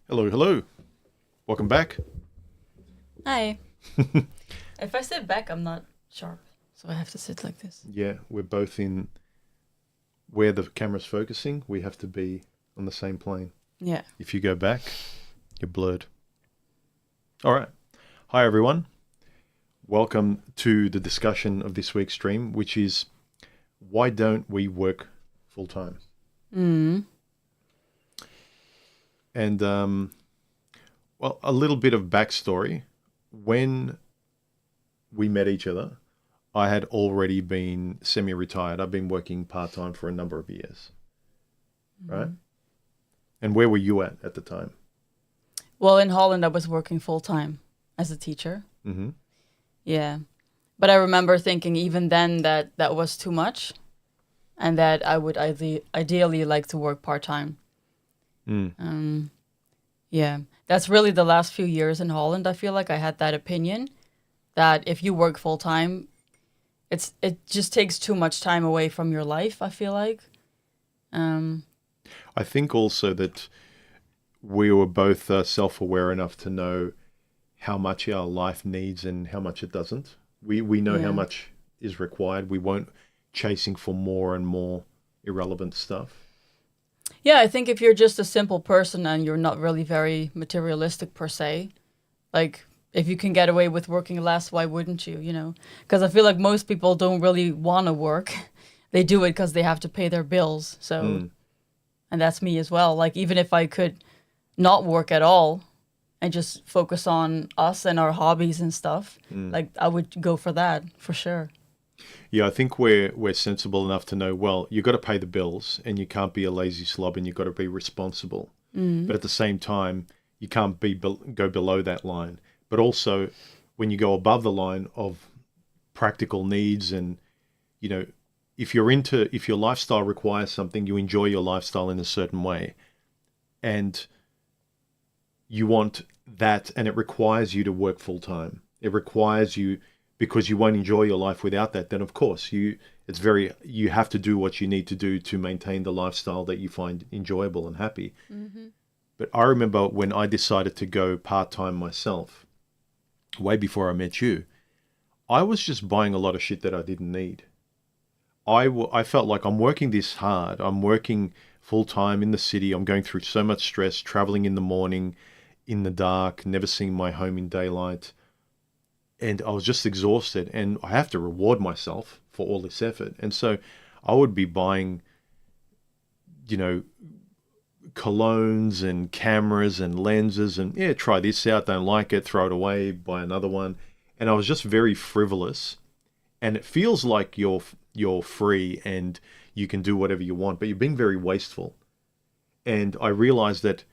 Hello, hello. Welcome back. Hi. If I sit back, I'm not sharp. So I have to sit like this. Yeah, we're both in where the camera's focusing. We have to be on the same plane. Yeah. If you go back, you're blurred. All right. Hi, everyone. Welcome to the discussion of this week's stream, which is why don't we work full time? And, well, a little bit of backstory. When we met each other, I had already been semi-retired. I've been working part-time for a number of years, right? And where were you at the time? Well, in Holland, I was working full time as a teacher. Mm-hmm. Yeah. But I remember thinking even then that that was too much and that I would ideally like to work part time. Yeah. That's really the last few years in Holland. I feel like I had that opinion that if you work full time, it just takes too much time away from your life, I feel like. I think also that we were both self-aware enough to know how much our life needs and how much it doesn't. We know how Yeah. much is required. We weren't chasing for more and more irrelevant stuff. Yeah, I think if you're just a simple person and you're not really very materialistic per se, like if you can get away with working less, why wouldn't you, you know? Because I feel like most people don't really want to work. They do it because they have to pay their bills. So, and that's me as well. Like even if I could not work at all and just focus on us and our hobbies and stuff, like I would go for that for sure. Yeah, I think we're sensible enough to know, well, you've got to pay the bills and you can't be a lazy slob and you've got to be responsible. But at the same time, you can't go below that line. But also, when you go above the line of practical needs and, you know, if your lifestyle requires something, you enjoy your lifestyle in a certain way and you want that and it requires you to work full time. It requires you because you won't enjoy your life without that, then of course you have to do what you need to do to maintain the lifestyle that you find enjoyable and happy. But I remember when I decided to go part-time myself, way before I met you, I was just buying a lot of shit that I didn't need. I felt like I'm working this hard. I'm working full-time in the city. I'm going through so much stress, traveling in the morning, in the dark, never seeing my home in daylight. And I was just exhausted and I have to reward myself for all this effort. And so I would be buying, you know, colognes and cameras and lenses and yeah, try this out, don't like it, throw it away, buy another one. And I was just very frivolous. And it feels like you're free and you can do whatever you want, but you're being very wasteful. And I realized that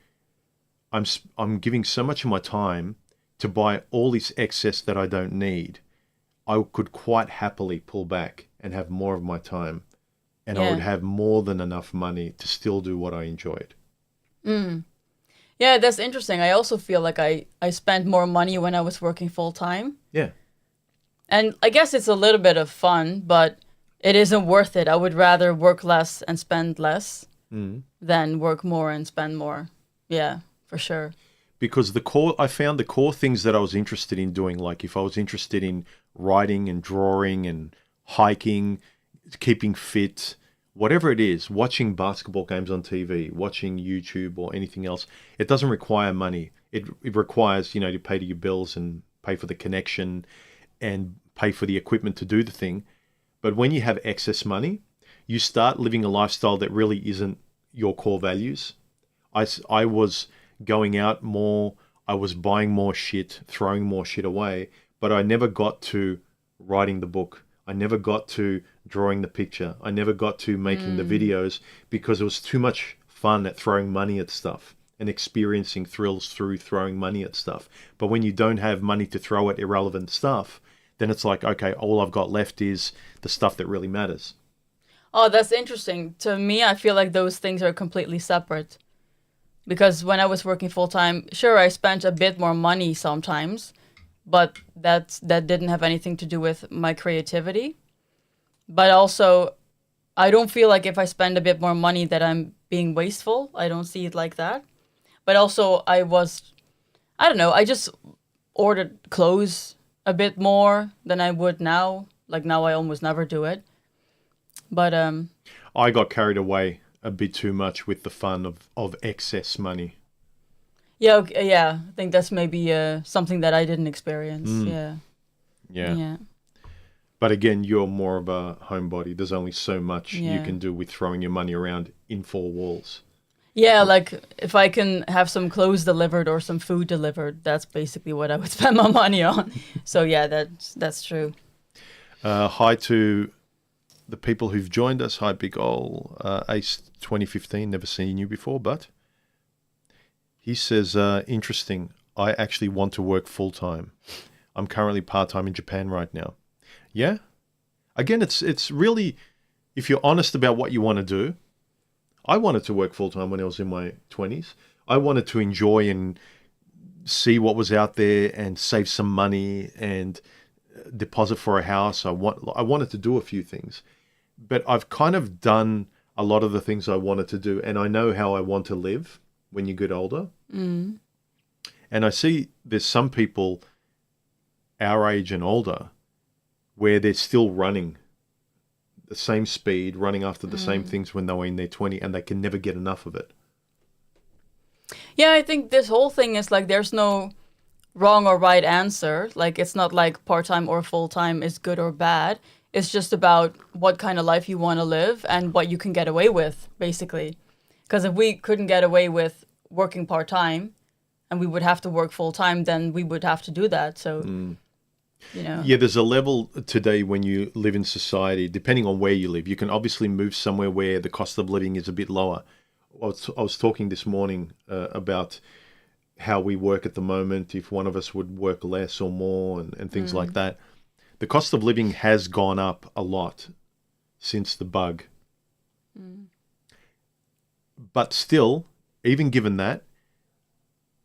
I'm giving so much of my time to buy all this excess that I don't need. I could quite happily pull back and have more of my time, and I would Yeah. have more than enough money to still do what I enjoyed. Yeah, that's interesting. I also feel like I spent more money when I was working full time. Yeah. And I guess it's a little bit of fun, but it isn't worth it. I would rather work less and spend less than work more and spend more. Yeah, for sure. Because I found the core things that I was interested in doing, like if I was interested in writing and drawing and hiking, keeping fit, whatever it is, watching basketball games on TV, watching YouTube or anything else, it doesn't require money. It requires, you know, to pay to your bills and pay for the connection and pay for the equipment to do the thing. But when you have excess money, you start living a lifestyle that really isn't your core values. I was going out more, I was buying more shit, throwing more shit away, but I never got to writing the book. I never got to drawing the picture. I never got to making the videos because it was too much fun at throwing money at stuff and experiencing thrills through throwing money at stuff. But when you don't have money to throw at irrelevant stuff, then it's like, okay, all I've got left is the stuff that really matters. Oh, that's interesting. To me, I feel like those things are completely separate. Because when I was working full time, sure, I spent a bit more money sometimes, but that didn't have anything to do with my creativity. But also, I don't feel like if I spend a bit more money that I'm being wasteful. I don't see it like that. But also I don't know, I just ordered clothes a bit more than I would now. Like now I almost never do it. But I got carried away a bit too much with the fun of excess money. yeah, okay, yeah, I think that's maybe something that I didn't experience. Yeah. Yeah. Yeah. But again, you're more of a homebody. There's only so much you Yeah. can do with throwing your money around in four walls. Yeah, like if I can have some clothes delivered or some food delivered, that's basically what I would spend my money on. So yeah, that's true. Hi to the people who've joined us. Hi, Big Ol. AEST 2015. Never seen you before, but he says, interesting. I actually want to work full time. I'm currently part time in Japan right now. Yeah. Again, it's really, if you're honest about what you want to do. I wanted to work full time when I was in my 20s. I wanted to enjoy and see what was out there and save some money and deposit for a house. I wanted to do a few things, but I've kind of done a lot of the things I wanted to do, and I know how I want to live when you get older. Mm. And I see there's some people our age and older where they're still running the same speed, running after the same things when they were in their 20s, and they can never get enough of it. Yeah, I think this whole thing is like there's no wrong or right answer. Like it's not like part-time or full-time is good or bad. It's just about what kind of life you want to live and what you can get away with, basically. Because if we couldn't get away with working part-time and we would have to work full-time, then we would have to do that. So, you know. Yeah, there's a level today when you live in society, depending on where you live. You can obviously move somewhere where the cost of living is a bit lower. I was talking this morning about how we work at the moment, if one of us would work less or more and things like that. The cost of living has gone up a lot since the bug. But still, even given that,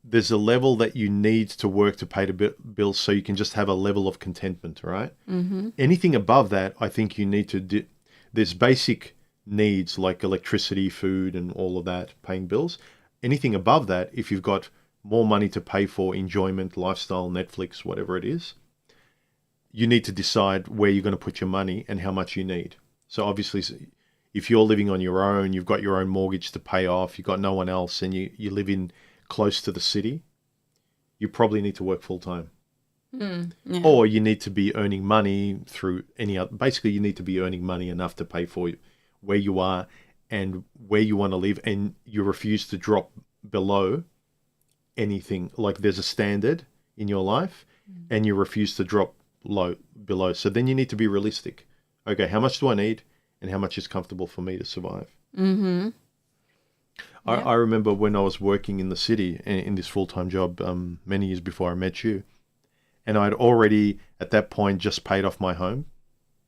there's a level that you need to work to pay the bills so you can just have a level of contentment, right? Mm-hmm. Anything above that, I think you need to do. There's basic needs like electricity, food, and all of that, paying bills. Anything above that, if you've got more money to pay for enjoyment, lifestyle, Netflix, whatever it is, you need to decide where you're going to put your money and how much you need. So obviously, if you're living on your own, you've got your own mortgage to pay off, you've got no one else, and you live in close to the city, you probably need to work full time. Yeah. Or you need to be earning money through any other, basically you need to be earning money enough to pay for where you are and where you want to live, and you refuse to drop below anything. Like there's a standard in your life and you refuse to drop below. So then you need to be realistic. Okay, how much do I need and how much is comfortable for me to survive? Mm-hmm. Yeah. I remember when I was working in the city in this full-time job many years before I met you, and I'd already at that point just paid off my home,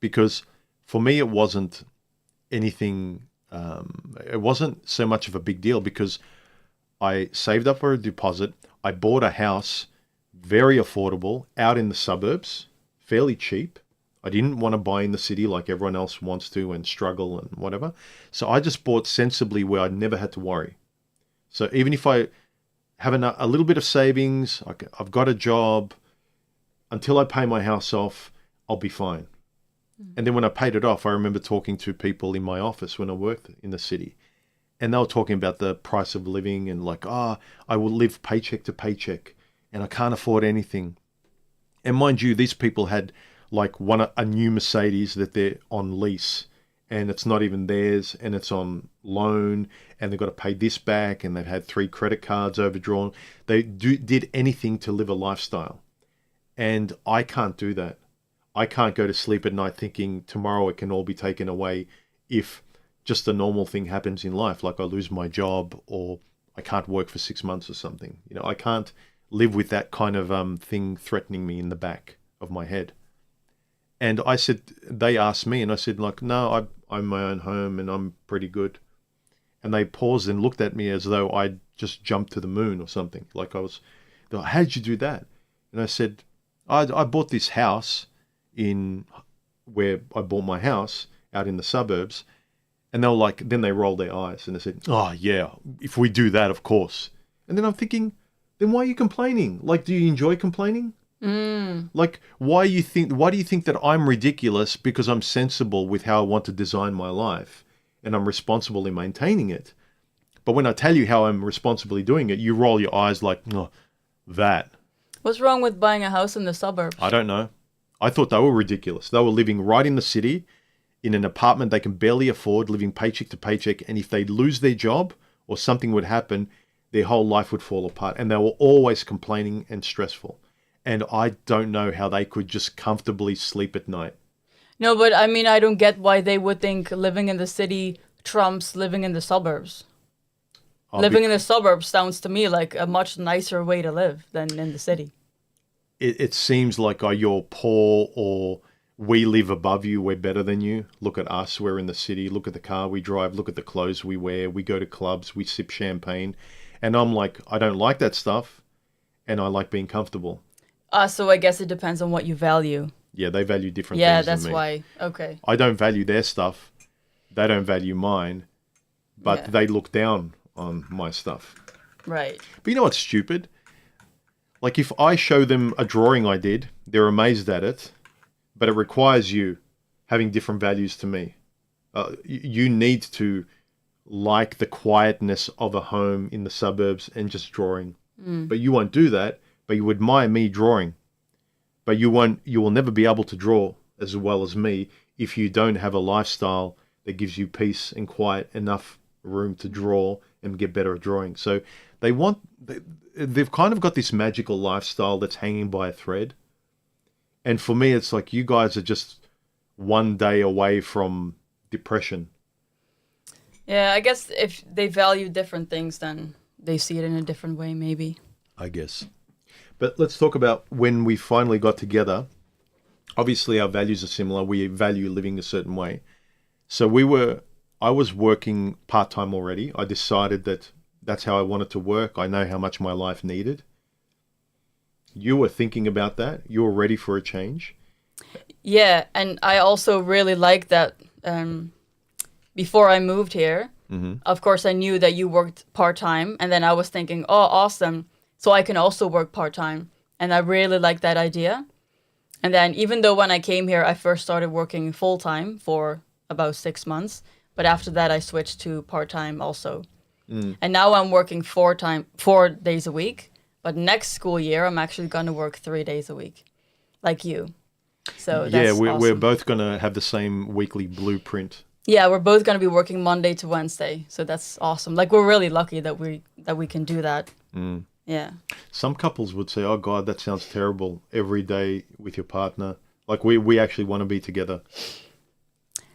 because for me it wasn't anything, it wasn't so much of a big deal because I saved up for a deposit. I bought a house, very affordable, out in the suburbs, fairly cheap. I didn't want to buy in the city like everyone else wants to and struggle and whatever. So I just bought sensibly where I never had to worry. So even if I have a little bit of savings, I've got a job, until I pay my house off, I'll be fine. And then when I paid it off, I remember talking to people in my office when I worked in the city. And they were talking about the price of living and like, I will live paycheck to paycheck and I can't afford anything. And mind you, these people had like a new Mercedes that they're on lease, and it's not even theirs, and it's on loan, and they've got to pay this back, and they've had 3 credit cards overdrawn. They did anything to live a lifestyle. And I can't do that. I can't go to sleep at night thinking tomorrow it can all be taken away if just a normal thing happens in life, like I lose my job or I can't work for 6 months or something. You know, I can't live with that kind of thing threatening me in the back of my head. And I said, they asked me, and I said, like, no, I'm my own home and I'm pretty good. And they paused and looked at me as though I'd just jumped to the moon or something. Like they're like, how did you do that? And I said, I bought this house in where I bought my house out in the suburbs. And they were like, then they rolled their eyes and they said, oh yeah, if we do that, of course. And then I'm thinking, then why are you complaining? Like, do you enjoy complaining? Like, why do you think that I'm ridiculous because I'm sensible with how I want to design my life and I'm responsible in maintaining it? But when I tell you how I'm responsibly doing it, you roll your eyes like, oh, that. What's wrong with buying a house in the suburbs? I don't know. I thought they were ridiculous. They were living right in the city in an apartment they can barely afford, living paycheck to paycheck. And if they lose their job or something would happen, their whole life would fall apart. And they were always complaining and stressful. And I don't know how they could just comfortably sleep at night. No, but I mean, I don't get why they would think living in the city trumps living in the suburbs. Living in the suburbs sounds to me like a much nicer way to live than in the city. It seems like you're poor or we live above you, we're better than you. Look at us, we're in the city. Look at the car we drive. Look at the clothes we wear. We go to clubs, we sip champagne. And I'm like, I don't like that stuff and I like being comfortable. So I guess it depends on what you value. Yeah, they value different Yeah, things that's than me. why. Okay. I don't value their stuff. They don't value mine. But they look down on my stuff. Right. But you know what's stupid? Like if I show them a drawing I did, they're amazed at it, but it requires you having different values to me. You need to like the quietness of a home in the suburbs and just drawing. But you won't do that. But you admire me drawing. But you will never be able to draw as well as me if you don't have a lifestyle that gives you peace and quiet, enough room to draw and get better at drawing. So they've kind of got this magical lifestyle that's hanging by a thread. And for me, it's like you guys are just one day away from depression. Yeah, I guess if they value different things, then they see it in a different way, maybe. I guess. But let's talk about when we finally got together. Obviously, our values are similar. We value living a certain way. So I was working part-time already. I decided that that's how I wanted to work. I know how much my life needed. You were thinking about that. You were ready for a change. Yeah, and I also really like that before I moved here, of course, I knew that you worked part-time. And then I was thinking, oh, awesome. So I can also work part-time. And I really like that idea. And then even though when I came here, I first started working full-time for about 6 months. But after that, I switched to part-time also. And now I'm working 4 days a week. But next school year, I'm actually going to work 3 days a week, like you. So that's we're awesome. both going to have the same weekly blueprint. Yeah, we're both going to be working Monday to Wednesday. So that's awesome. Like, we're really lucky that we can do that. Yeah. Some couples would say, oh, God, that sounds terrible every day with your partner. Like, we actually want to be together.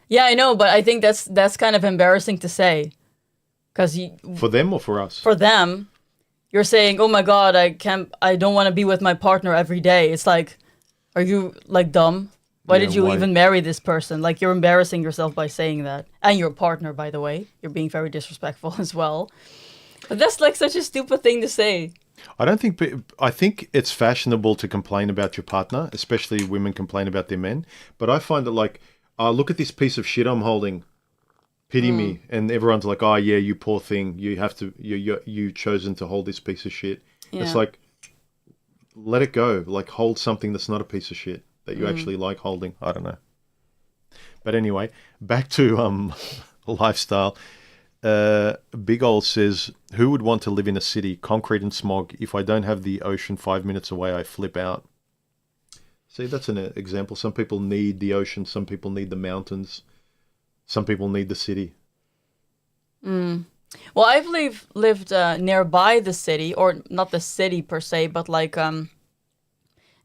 Yeah, I know, but I think that's kind of embarrassing to say. For them or for us? For them, you're saying, oh, my God, I don't want to be with my partner every day. It's like, are you, like, dumb? Why did you even marry this person? Like, you're embarrassing yourself by saying that. And your partner, by the way. You're being very disrespectful as well. But that's, like, such a stupid thing to say. I think it's fashionable to complain about your partner, especially women complain about their men. But I find it like, look at this piece of shit I'm holding. Pity me. And everyone's like, oh, yeah, you poor thing. You chosen to hold this piece of shit. Yeah. It's like, let it go. Like, hold something that's not a piece of shit that you actually like holding. I don't know. But anyway, back to lifestyle. Big Ol says, who would want to live in a city, concrete and smog? If I don't have the ocean 5 minutes away, I flip out. See, that's an example. Some people need the ocean. Some people need the mountains. Some people need the city. Well, I've lived nearby the city, or not the city per se, but like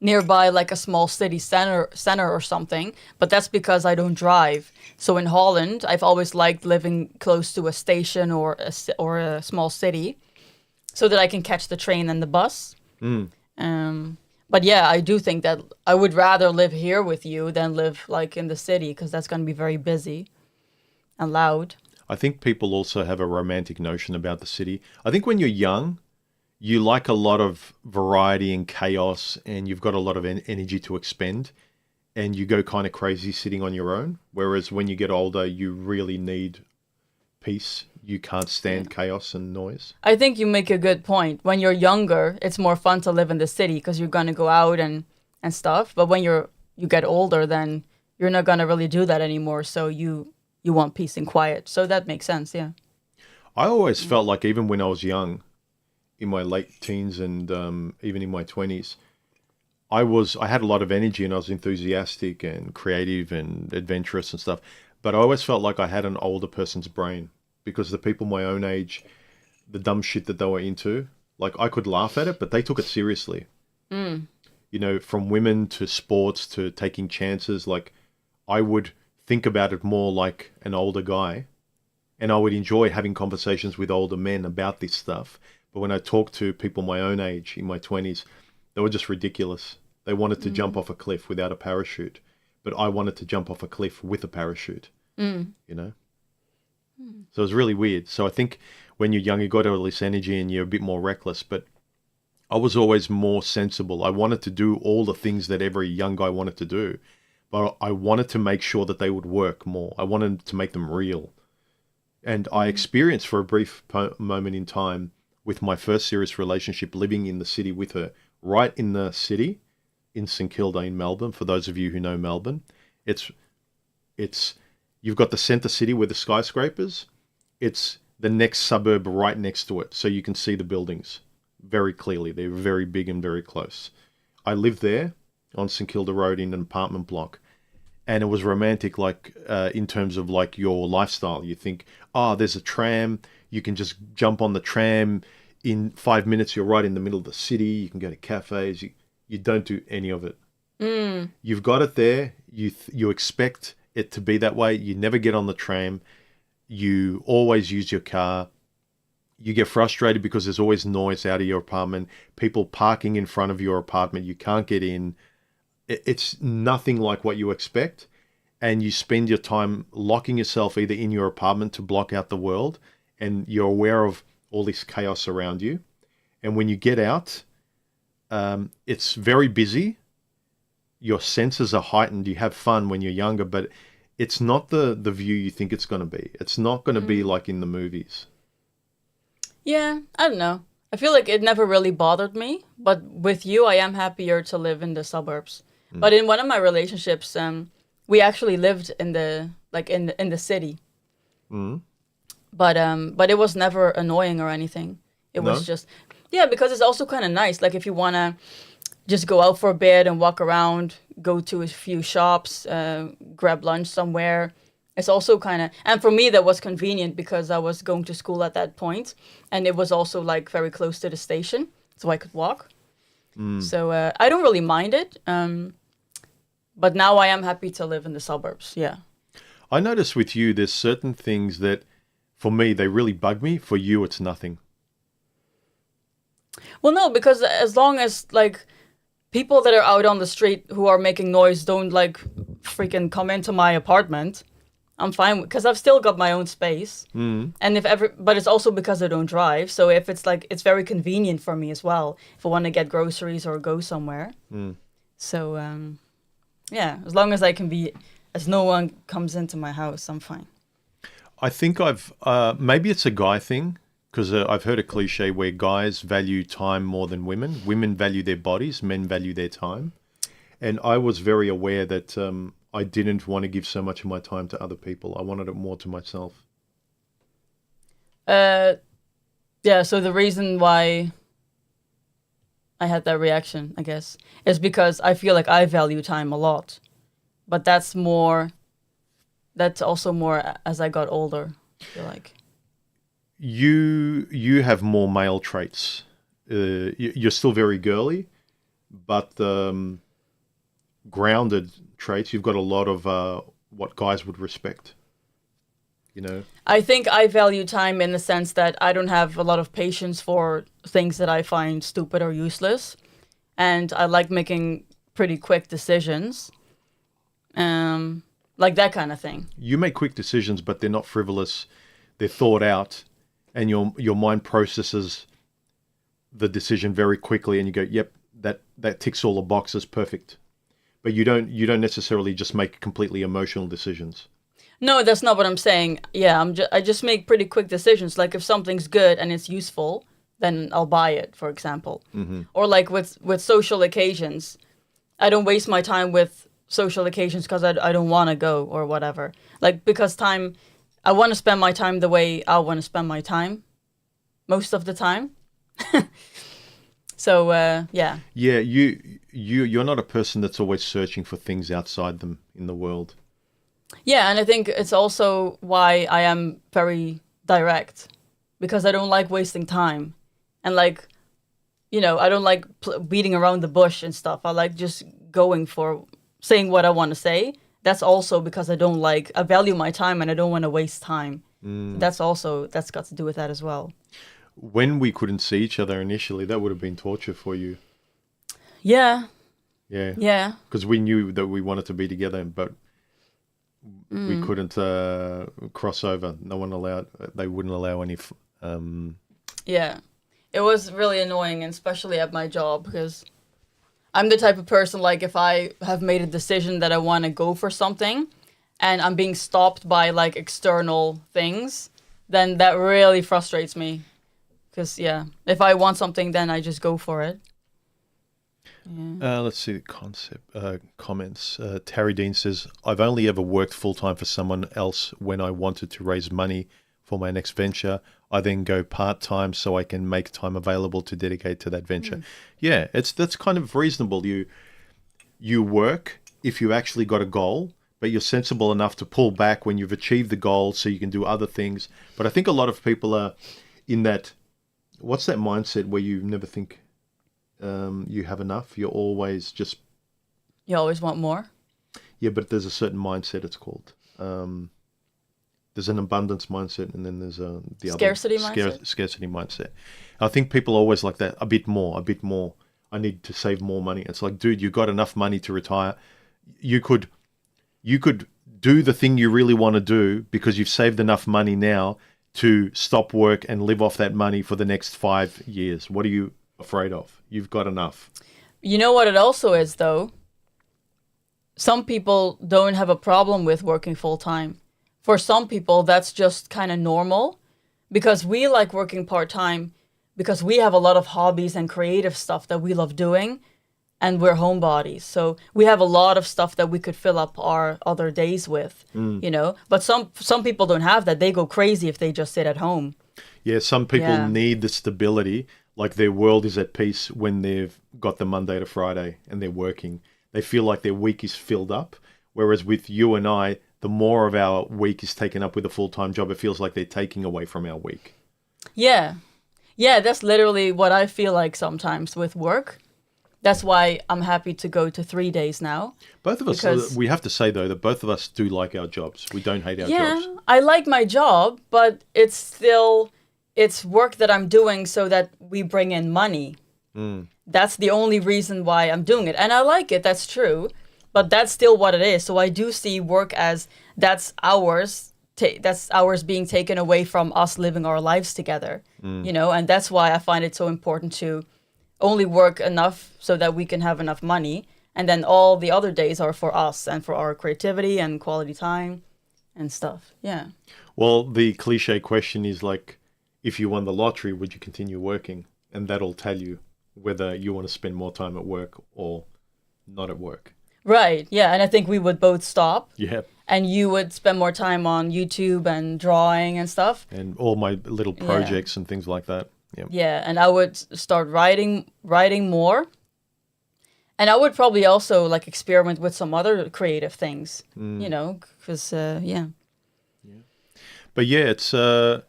nearby like a small city center or something. But that's because I don't drive. So in Holland, I've always liked living close to a station or a small city, so that I can catch the train and the bus. But yeah, I do think that I would rather live here with you than live like in the city, because that's going to be very busy and loud. I think people also have a romantic notion about the city. I think when you're young, you like a lot of variety and chaos, and you've got a lot of energy to expend, and you go kind of crazy sitting on your own. Whereas when you get older, you really need peace. you can't stand chaos and noise. I think you make a good point. When you're younger, it's more fun to live in the city because you're gonna go out and stuff. But when you get older, then you're not gonna really do that anymore. So you want peace and quiet. So that makes sense. Yeah. I always felt like even when I was young, in my late teens and even in my 20s, I had a lot of energy and I was enthusiastic and creative and adventurous and stuff. But I always felt like I had an older person's brain because the people my own age, the dumb shit that they were into, like I could laugh at it, but they took it seriously. You know, from women to sports to taking chances, like I would think about it more like an older guy, and I would enjoy having conversations with older men about this stuff. But when I talked to people my own age in my 20s, they were just ridiculous. They wanted to jump off a cliff without a parachute, but I wanted to jump off a cliff with a parachute, you know? So it was really weird. So I think when you're young, you got all this energy and you're a bit more reckless, but I was always more sensible. I wanted to do all the things that every young guy wanted to do, but I wanted to make sure that they would work more. I wanted to make them real. And I experienced for a brief moment in time with my first serious relationship living in the city with her, right in the city in St Kilda in Melbourne. For those of you who know Melbourne, it's you've got the centre city with the skyscrapers. It's the next suburb right next to it. So you can see the buildings very clearly. They're very big and very close. I lived there on St Kilda Road in an apartment block. And it was romantic, like in terms of like your lifestyle. You think, oh, there's a tram. You can just jump on the tram. In 5 minutes, you're right in the middle of the city. You can go to cafes. You don't do any of it. You've got it there. You expect it to be that way. You never get on the tram. You always use your car. You get frustrated because there's always noise out of your apartment. People parking in front of your apartment. You can't get in. It's nothing like what you expect. And you spend your time locking yourself either in your apartment to block out the world, and you're aware of all this chaos around you. And when you get out, it's very busy. Your senses are heightened. You have fun when you're younger, but it's not the view you think it's going to be. It's not going to be like in the movies. Yeah, I don't know. I feel like it never really bothered me, but with you, I am happier to live in the suburbs. But in one of my relationships, we actually lived in the in the city. But it was never annoying or anything. It was just because it's also kind of nice. Like if you want to just go out for a bit and walk around, go to a few shops, grab lunch somewhere. It's also kind of, and for me that was convenient because I was going to school at that point, and it was also like very close to the station, so I could walk. So I don't really mind it. But now I am happy to live in the suburbs. Yeah. I notice with you, there's certain things that, for me, they really bug me. For you, it's nothing. Well, no, because as long as like people that are out on the street who are making noise don't like freaking come into my apartment, I'm fine because I've still got my own space. And but it's also because I don't drive. So if it's like, it's very convenient for me as well if I want to get groceries or go somewhere. So yeah, as long as I can be, as no one comes into my house, I'm fine. I think maybe it's a guy thing, because I've heard a cliche where guys value time more than women. Women value their bodies, men value their time. And I was very aware that I didn't want to give so much of my time to other people. I wanted it more to myself. Yeah, so the reason why I had that reaction, I guess, is because I feel like I value time a lot. But that's also more as I got older, I feel like. You have more male traits. You're still very girly, but grounded traits. You've got a lot of what guys would respect. You know? I think I value time in the sense that I don't have a lot of patience for things that I find stupid or useless. And I like making pretty quick decisions. Like that kind of thing. You make quick decisions, but they're not frivolous. They're thought out, and your mind processes the decision very quickly, and you go, "Yep, that ticks all the boxes, perfect." But you don't necessarily just make completely emotional decisions. No, that's not what I'm saying. Yeah, I just make pretty quick decisions. Like if something's good and it's useful, then I'll buy it, for example. Or like with social occasions, I don't waste my time with social occasions because I don't want to go or whatever. Like because I want to spend my time the way I want to spend my time most of the time. So yeah. Yeah, you're not a person that's always searching for things outside them in the world. Yeah, and I think it's also why I am very direct, because I don't like wasting time. And like, I don't like beating around the bush and stuff. I like just going for saying what I want to say. That's also because I value my time and I don't want to waste time. That's got to do with that as well. When we couldn't see each other initially, that would have been torture for you. Yeah. Yeah. Yeah. Because we knew that we wanted to be together, but we couldn't cross over. They wouldn't allow any. Yeah. It was really annoying, and especially at my job, because I'm the type of person, like, if I have made a decision that I want to go for something and I'm being stopped by, like, external things, then that really frustrates me. Because, yeah, if I want something, then I just go for it. Yeah. Let's see the comments. Terry Dean says, I've only ever worked full-time for someone else when I wanted to raise money for my next venture. I then go part-time so I can make time available to dedicate to that venture. Yeah, that's kind of reasonable. You work if you actually got a goal, but you're sensible enough to pull back when you've achieved the goal so you can do other things. But I think a lot of people are in that, what's that mindset where you never think you have enough? You always want more? Yeah, but there's a certain mindset, it's called. There's an abundance mindset, and then there's the scarcity mindset. Scarcity mindset. I think people are always like that. A bit more. I need to save more money. It's like, dude, you got enough money to retire. You could do the thing you really want to do because you've saved enough money now to stop work and live off that money for the next 5 years. What are you afraid of? You've got enough. You know what it also is, though? Some people don't have a problem with working full time. For some people, that's just kind of normal, because we like working part-time because we have a lot of hobbies and creative stuff that we love doing, and we're homebodies. So we have a lot of stuff that we could fill up our other days with, But some people don't have that. They go crazy if they just sit at home. Yeah, some people need the stability, like their world is at peace when they've got the Monday to Friday and they're working. They feel like their week is filled up, whereas with you and I, the more of our week is taken up with a full-time job, it feels like they're taking away from our week. Yeah. Yeah, that's literally what I feel like sometimes with work. That's why I'm happy to go to 3 days now. Both of us, we have to say, though, that both of us do like our jobs. We don't hate our jobs. Yeah, I like my job, but it's work that I'm doing so that we bring in money. That's the only reason why I'm doing it. And I like it, that's true. But that's still what it is. So I do see work as that's hours being taken away from us living our lives together, and that's why I find it so important to only work enough so that we can have enough money. And then all the other days are for us and for our creativity and quality time and stuff. Yeah. Well, the cliche question is like, if you won the lottery, would you continue working? And that'll tell you whether you want to spend more time at work or not at work. Right, yeah, and I think we would both stop. Yeah. And you would spend more time on YouTube and drawing and stuff. And all my little projects and things like that. Yeah. Yeah, and I would start writing more. And I would probably also like experiment with some other creative things, because, yeah. But yeah, it's, I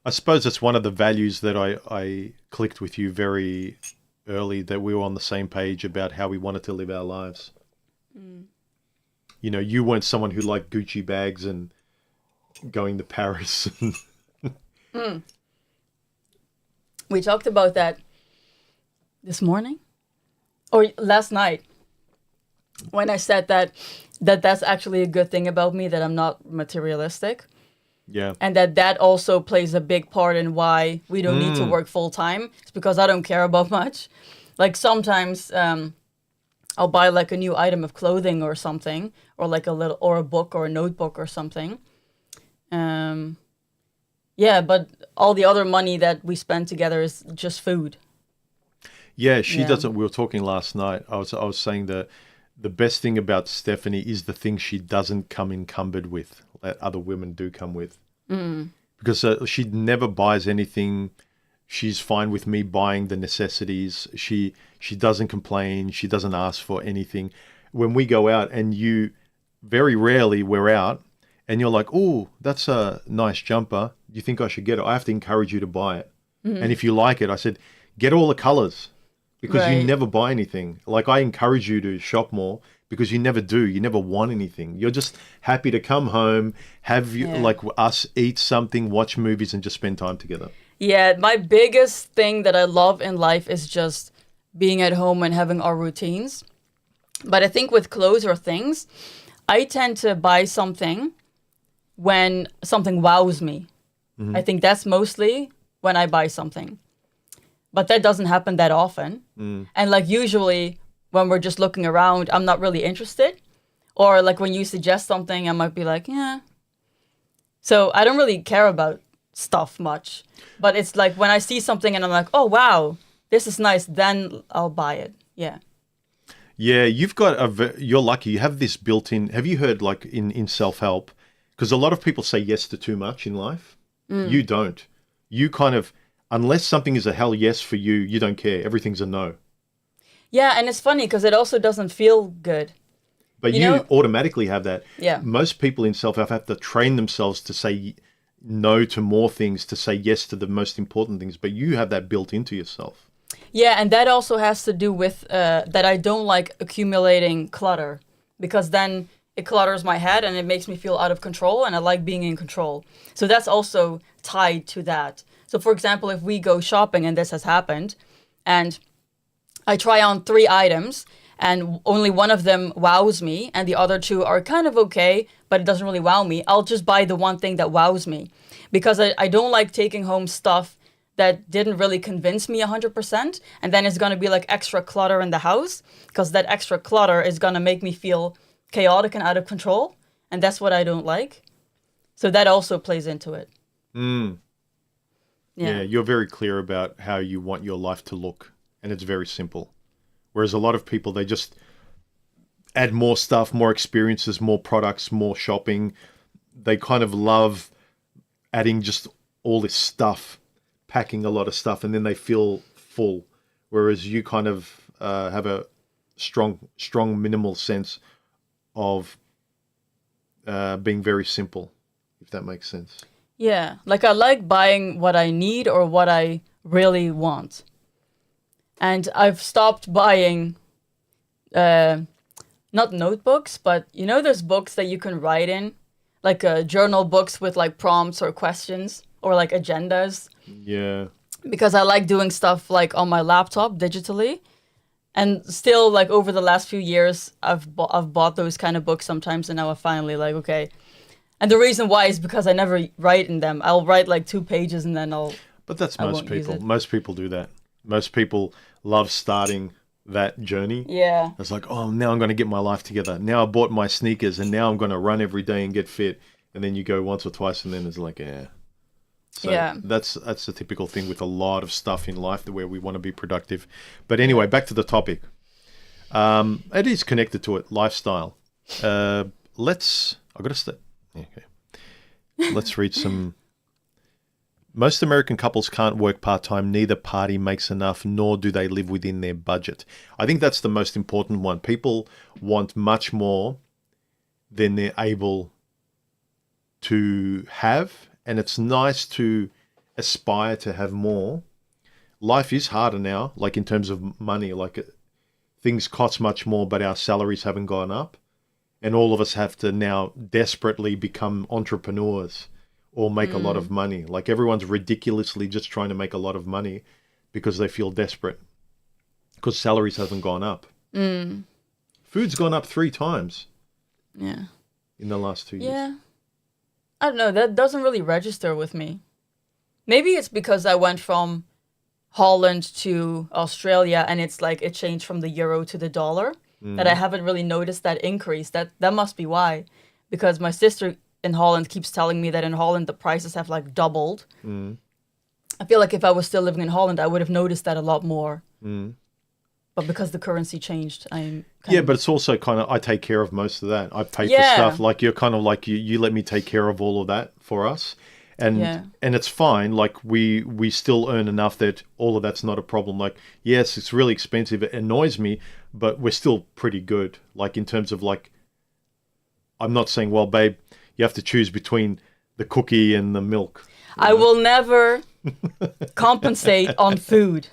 suppose it's one of the values that I clicked with you very early, that we were on the same page about how we wanted to live our lives. You weren't someone who liked Gucci bags and going to Paris. We talked about that this morning or last night when I said that's actually a good thing about me, that I'm not materialistic. Yeah. And that also plays a big part in why we don't need to work full time. It's because I don't care about much. Like sometimes I'll buy like a new item of clothing or something, or like a book or a notebook or something. Yeah, but all the other money that we spend together is just food. Yeah, she Yeah. doesn't. We were talking last night. I was saying that the best thing about Stephanie is the things she doesn't come encumbered with that other women do come with. Because she never buys anything. She's fine with me buying the necessities. She doesn't complain. She doesn't ask for anything. When we go out, and very rarely we're out, and you're like, "Oh, that's a nice jumper. Do you think I should get it?" I have to encourage you to buy it. And if you like it, I said, get all the colors. Because you Right. never buy anything. Like, I encourage you to shop more because you never do. You never want anything. You're just happy to come home, have you Yeah. like us eat something, watch movies, and just spend time together. Yeah, my biggest thing that I love in life is just being at home and having our routines. But I think with clothes or things, I tend to buy something when something wows me. I think that's mostly when I buy something. But that doesn't happen that often. And like usually when we're just looking around, I'm not really interested. Or like when you suggest something, I might be like, yeah. So I don't really care about stuff much. But it's like when I see something and I'm like, oh, wow, this is nice, then I'll buy it. Yeah. Yeah, you've got you're lucky. You have this built in. Have you heard like in self-help? Because a lot of people say yes to too much in life. You don't. You kind of, unless something is a hell yes for you, you don't care. Everything's a no. Yeah, and it's funny because it also doesn't feel good. But You you know- automatically have that. Yeah. Most people in self-help have to train themselves to say no to more things, to say yes to the most important things. But you have that built into yourself. Yeah, and that also has to do with that I don't like accumulating clutter because then it clutters my head and it makes me feel out of control and I like being in control. So that's also tied to that. So for example, if we go shopping and this has happened and I try on 3 items and only one of them wows me and the other 2 are kind of okay, but it doesn't really wow me, I'll just buy the one thing that wows me because I don't like taking home stuff that didn't really convince me 100%. And then it's going to be like extra clutter in the house because that extra clutter is going to make me feel chaotic and out of control. And that's what I don't like. So that also plays into it. Yeah, you're very clear about how you want your life to look. And it's very simple. Whereas a lot of people, they just add more stuff, more experiences, more products, more shopping. They kind of love adding just all this stuff, packing a lot of stuff, and then they feel full. Whereas you kind of have a strong minimal sense of being very simple, if that makes sense. Yeah, like I like buying what I need or what I really want. And I've stopped buying, not notebooks, but you know those books that you can write in? Like journal books with like prompts or questions or like agendas. Yeah. Because I like doing stuff like on my laptop digitally. And still, like over the last few years, I've bought those kind of books sometimes, and now I'm finally like, okay. And the reason why is because I never write in them. I'll write like 2 pages and then But that's I most won't use people. it. Most people do that. Most people love starting that journey. Yeah. It's like, oh, now I'm going to get my life together. Now I bought my sneakers and now I'm going to run every day and get fit. And then you go once or twice and then it's like, yeah. So Yeah. that's the typical thing with a lot of stuff in life where we want to be productive. But anyway, back to the topic. It is connected to it, lifestyle. I got to start. Okay. Let's read some. Most American couples can't work part-time. Neither party makes enough, nor do they live within their budget. I think that's the most important one. People want much more than they're able to have, and it's nice to aspire to have more. Life is harder now, like in terms of money. Like things cost much more, but our salaries haven't gone up. And all of us have to now desperately become entrepreneurs or make a lot of money. Like everyone's ridiculously just trying to make a lot of money because they feel desperate because salaries haven't gone up. Food's gone up 3 times Yeah. in the last 2 years. Yeah. I don't know. That doesn't really register with me. Maybe it's because I went from Holland to Australia and it's like it changed from the euro to the dollar that I haven't really noticed that increase. That must be why. Because my sister in Holland keeps telling me that in Holland the prices have like doubled. Mm. I feel like if I was still living in Holland, I would have noticed that a lot more. Mm. But because the currency changed, I'm but it's also kind of, I take care of most of that. I pay for Yeah. stuff. Like you're kind of like, you let me take care of all of that for us. And it's fine. Like we still earn enough that all of that's not a problem. Like, yes, it's really expensive. It annoys me, but we're still pretty good. Like in terms of like, I'm not saying, well, babe, you have to choose between the cookie and the milk. I will never compensate on food.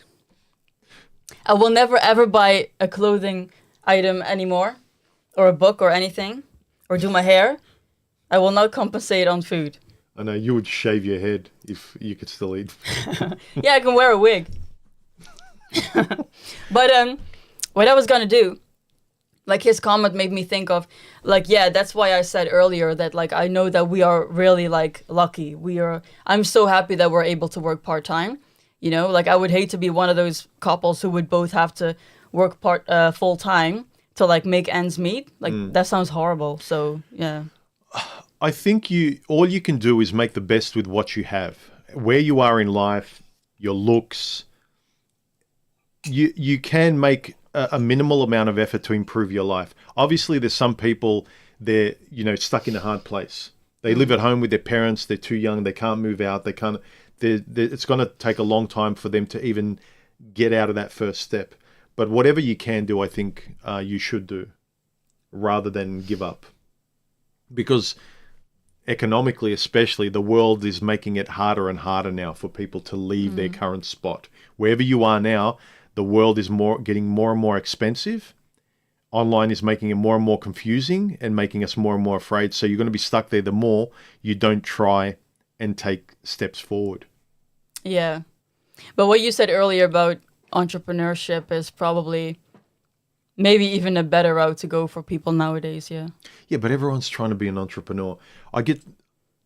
I will never ever buy a clothing item anymore, or a book or anything, or do my hair. I will not compensate on food. I know you would shave your head if you could still eat. Yeah, I can wear a wig. But what I was gonna do, like his comment made me think of, like, yeah, that's why I said earlier that like I know that we are really like lucky. I'm so happy that we're able to work part-time. You know, like I would hate to be one of those couples who would both have to work full time to like make ends meet. Like that sounds horrible. So yeah. I think all you can do is make the best with what you have. Where you are in life, your looks, you can make a minimal amount of effort to improve your life. Obviously, there's some people, they're, stuck in a hard place. They live at home with their parents. They're too young. They can't move out. It's going to take a long time for them to even get out of that first step. But whatever you can do, I think you should do rather than give up. Because economically, especially, the world is making it harder and harder now for people to leave their current spot. Wherever you are now, the world is getting more and more expensive. Online is making it more and more confusing and making us more and more afraid. So you're going to be stuck there the more you don't try and take steps forward. Yeah. But what you said earlier about entrepreneurship is probably maybe even a better route to go for people nowadays, yeah. Yeah, but everyone's trying to be an entrepreneur. I get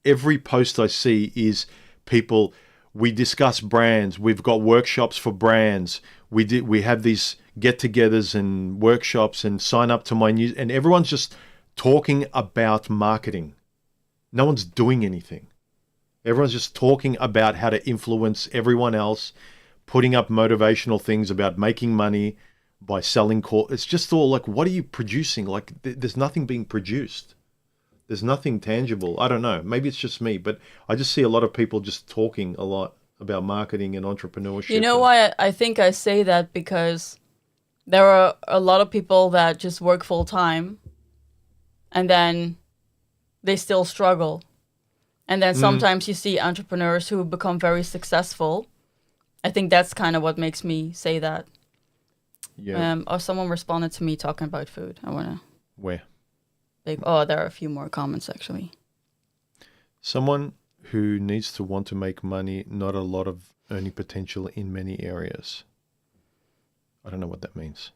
every post I see is people, we discuss brands, we've got workshops for brands, we have these get-togethers and workshops and sign up to my news, and everyone's just talking about marketing. No one's doing anything. Everyone's just talking about how to influence everyone else, putting up motivational things about making money by selling It's just all like, what are you producing? Like, there's nothing being produced. There's nothing tangible. I don't know. Maybe it's just me, but I just see a lot of people just talking a lot about marketing and entrepreneurship. You know why I think I say that? Because there are a lot of people that just work full time and then they still struggle. And then sometimes you see entrepreneurs who become very successful. I think that's kind of what makes me say that. Yeah. Or someone responded to me talking about food. I want to... Where? There are a few more comments, actually. Someone who needs to want to make money, not a lot of earning potential in many areas. I don't know what that means.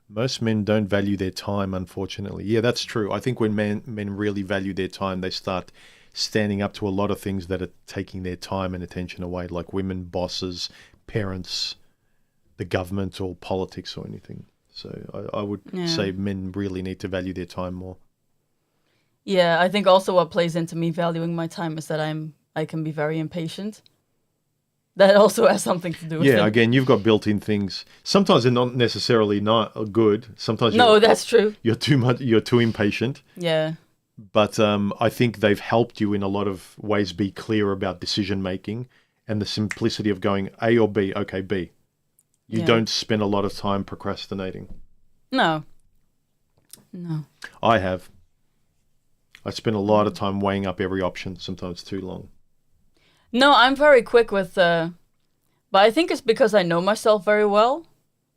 Most men don't value their time, unfortunately. Yeah, that's true. I think when men really value their time, they start standing up to a lot of things that are taking their time and attention away, like women, bosses, parents, the government, or politics or anything. So I would say men really need to value their time more. Yeah, I think also what plays into me valuing my time is that I can be very impatient. That also has something to do with it. Yeah, again, you've got built-in things. Sometimes they're not necessarily not good. Sometimes that's true. You're too impatient. Yeah. But I think they've helped you in a lot of ways be clear about decision making and the simplicity of going A or B. Okay, B. You don't spend a lot of time procrastinating. No. I have. I spend a lot of time weighing up every option, sometimes too long. No, I'm very quick with, but I think it's because I know myself very well.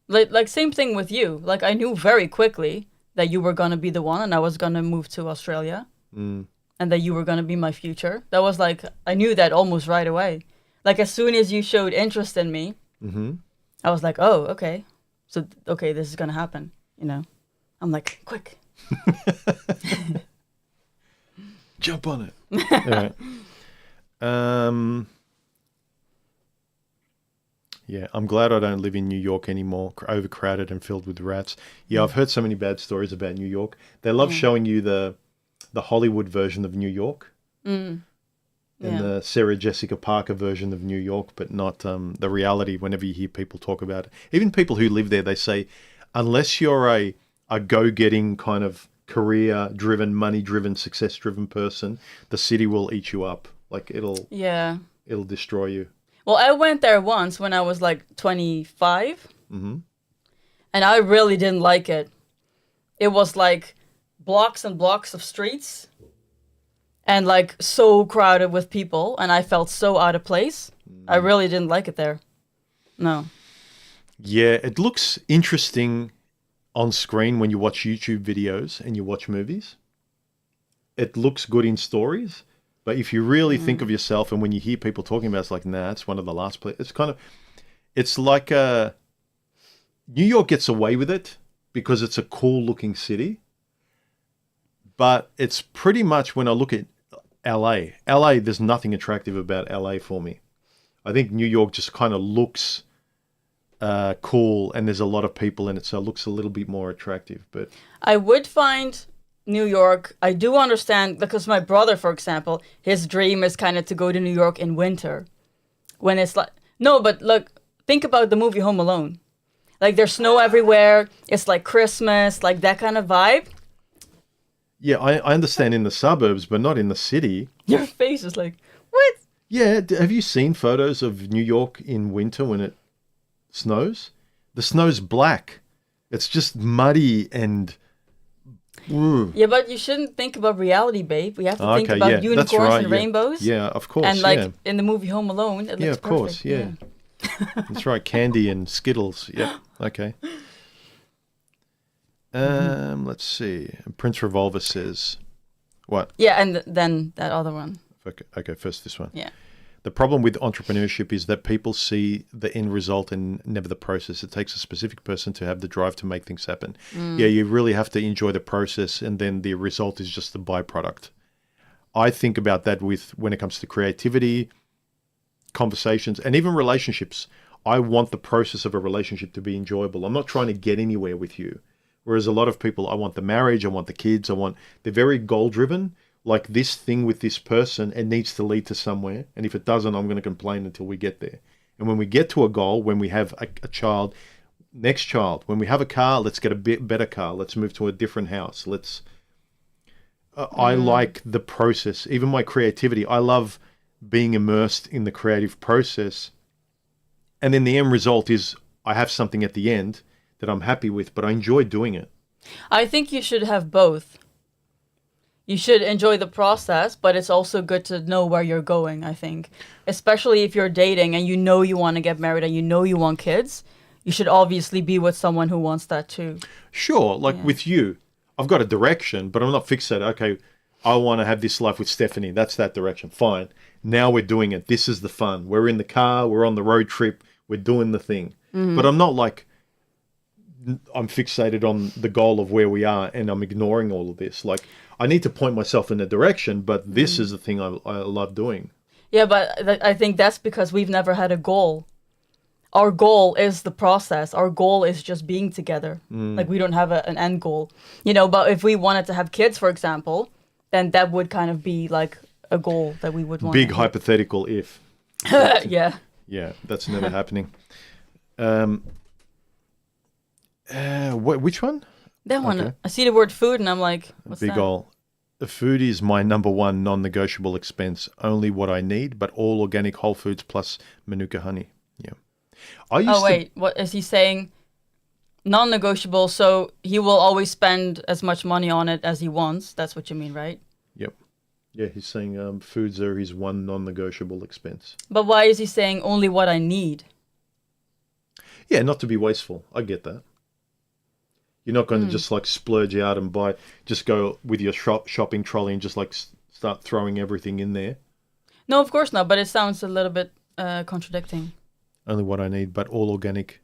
Like same thing with you. Like I knew very quickly that you were going to be the one and I was going to move to Australia. And that you were going to be my future. That was like, I knew that almost right away. Like as soon as you showed interest in me, I was like, oh, okay. So, okay, this is going to happen, I'm like, quick. Jump on it. All right. Yeah, I'm glad I don't live in New York anymore, overcrowded and filled with rats. Yeah, I've heard so many bad stories about New York. They love showing you the Hollywood version of New York and the Sarah Jessica Parker version of New York, but not the reality whenever you hear people talk about it. Even people who live there, they say, unless you're a go-getting kind of career-driven, money-driven, success-driven person, the city will eat you up. Like it'll destroy you. Well, I went there once when I was like 25, and I really didn't like it. It was like blocks and blocks of streets and like so crowded with people, and I felt so out of place. I really didn't like it there. No. Yeah, it looks interesting on screen when you watch YouTube videos and you watch movies. It looks good in stories. But if you really think of yourself, and when you hear people talking about it, it's like, nah, it's one of the last places. It's like New York gets away with it because it's a cool looking city. But it's pretty much, when I look at LA, there's nothing attractive about LA for me. I think New York just kind of looks cool, and there's a lot of people in it, so it looks a little bit more attractive. But I would find New York, I do understand, because my brother, for example, his dream is kind of to go to New York in winter. When it's like, no, but look, think about the movie Home Alone. Like there's snow everywhere. It's like Christmas, like that kind of vibe. Yeah, I understand in the suburbs, but not in the city. Your face is like, what? Yeah, have you seen photos of New York in winter when it snows? The snow's black. It's just muddy and... Yeah, but you shouldn't think about reality, babe. We have to think about unicorns and rainbows. Yeah, of course. And like in the movie Home Alone, it looks perfect. Course, yeah. That's right, candy and Skittles. Yeah, okay. Let's see. Prince Revolver says, what? Yeah, and then that other one. Okay, first this one. Yeah. The problem with entrepreneurship is that people see the end result and never the process. It takes a specific person to have the drive to make things happen. Yeah, you really have to enjoy the process, and then the result is just the byproduct. I think about that when it comes to creativity, conversations, and even relationships. I want the process of a relationship to be enjoyable. I'm not trying to get anywhere with you. Whereas a lot of people, I want the marriage, I want the kids, they're very goal-driven. Like this thing with this person, it needs to lead to somewhere. And if it doesn't, I'm going to complain until we get there. And when we get to a goal, when we have a child, next child, when we have a car, let's get a bit better car. Let's move to a different house. I like the process, even my creativity. I love being immersed in the creative process. And then the end result is I have something at the end that I'm happy with, but I enjoy doing it. I think you should have both. You should enjoy the process, but it's also good to know where you're going, I think. Especially if you're dating and you know you want to get married and you know you want kids, you should obviously be with someone who wants that too. Sure, with you, I've got a direction, but I'm not fixated. Okay, I want to have this life with Stephanie. That's that direction. Fine. Now we're doing it. This is the fun. We're in the car. We're on the road trip. We're doing the thing. But I'm not like, I'm fixated on the goal of where we are and I'm ignoring all of this. Like, I need to point myself in a direction, but this is the thing I love doing. Yeah, but I think that's because we've never had a goal. Our goal is the process. Our goal is just being together. Like, we don't have an end goal. But if we wanted to have kids, for example, then that would kind of be like a goal that we would want. Big hypothetical if. Yeah. Yeah, that's never happening. Which one? That one. Okay. I see the word food and I'm like, what's Big that? ol'. The food is my number one non-negotiable expense. Only what I need, but all organic whole foods plus Manuka honey. Yeah. What is he saying? Non-negotiable, so he will always spend as much money on it as he wants. That's what you mean, right? Yep. Yeah, he's saying foods are his one non-negotiable expense. But why is he saying only what I need? Yeah, not to be wasteful. I get that. You're not going to just like splurge out and just go with your shopping trolley and just like start throwing everything in there. No, of course not, but it sounds a little bit contradicting. Only what I need, but all organic.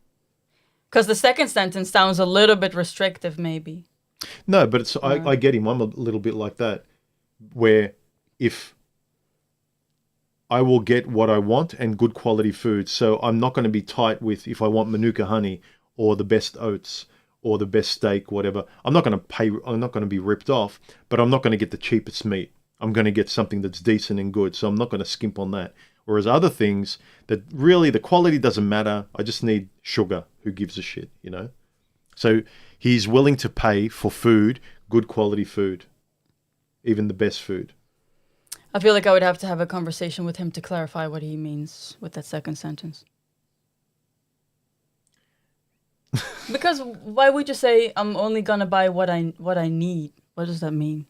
Because the second sentence sounds a little bit restrictive, maybe. No, but it's I get him. I'm a little bit like that, where if I will get what I want and good quality food. So I'm not going to be tight with if I want Manuka honey or the best oats or the best steak, whatever. I'm not going to be ripped off, but I'm not going to get the cheapest meat. I'm going to get something that's decent and good. So I'm not going to skimp on that. Whereas other things that really the quality doesn't matter. I just need sugar. Who gives a shit, you know? So he's willing to pay for food, good quality food, even the best food. I feel like I would have to have a conversation with him to clarify what he means with that second sentence. Because why would you say I'm only gonna buy what I need? What does that mean?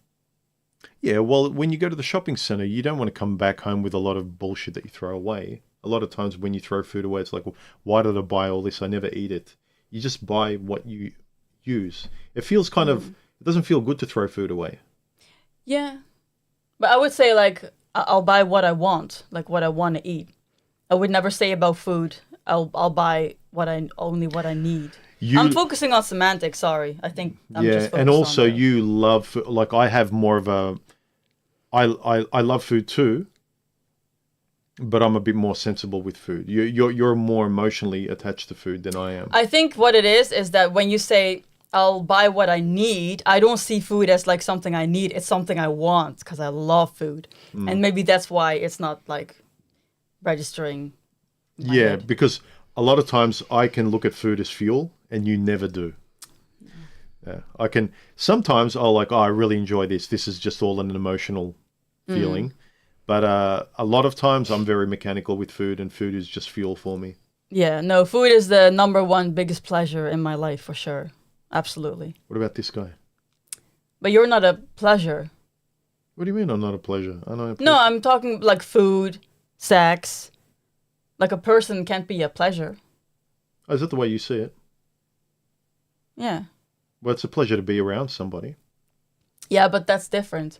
Yeah, well, when you go to the shopping center, you don't want to come back home with a lot of bullshit that you throw away. A lot of times when you throw food away, it's like, well, why did I buy all this? I never eat it. You just buy what you use. It feels kind of, it doesn't feel good to throw food away. Yeah. But I would say, like, I'll buy what I want, like what I want to eat. I would never say about food, I'll buy only what I need. I'm focusing on semantics, sorry. I think I'm just focused and also on you love, like I have more of a, I love food too, but I'm a bit more sensible with food. You're more emotionally attached to food than I am. I think what it is that when you say, I'll buy what I need, I don't see food as like something I need. It's something I want because I love food. And maybe that's why it's not like registering. Yeah, because a lot of times I can look at food as fuel and you never do. Yeah, I can. Sometimes I'll like, oh, I really enjoy this. This is just all an emotional feeling. But a lot of times I'm very mechanical with food and food is just fuel for me. Yeah, no, food is the number one biggest pleasure in my life for sure. Absolutely. What about this guy? But you're not a pleasure. What do you mean I'm not a pleasure? No, I'm talking like food, sex. Like a person can't be a pleasure. Oh, is that the way you see it? Yeah. Well, it's a pleasure to be around somebody. Yeah, but that's different.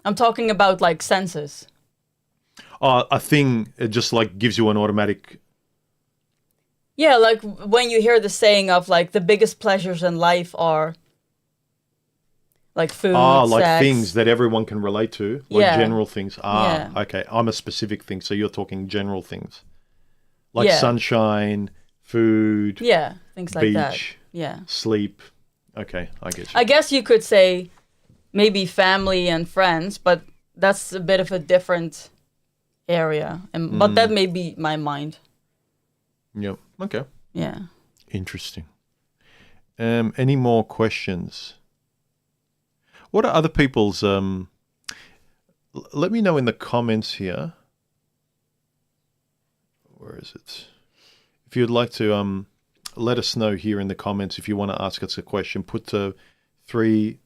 I'm talking about like senses. A thing, it just like gives you an automatic... Yeah, like when you hear the saying of like the biggest pleasures in life are like food, like sex. things that everyone can relate to, like general things. Okay. I'm a specific thing, so you're talking general things. Like sunshine, food, things like that. Beach, Yeah. sleep. Okay, I get you. I guess you could say maybe family and friends, but that's a bit of a different area. But that may be my mind. Yep. Okay. Yeah. Interesting. Any more questions? What are other people's... let me know in the comments here. Where is it? If you'd like to let us know here in the comments if you want to ask us a question, put 3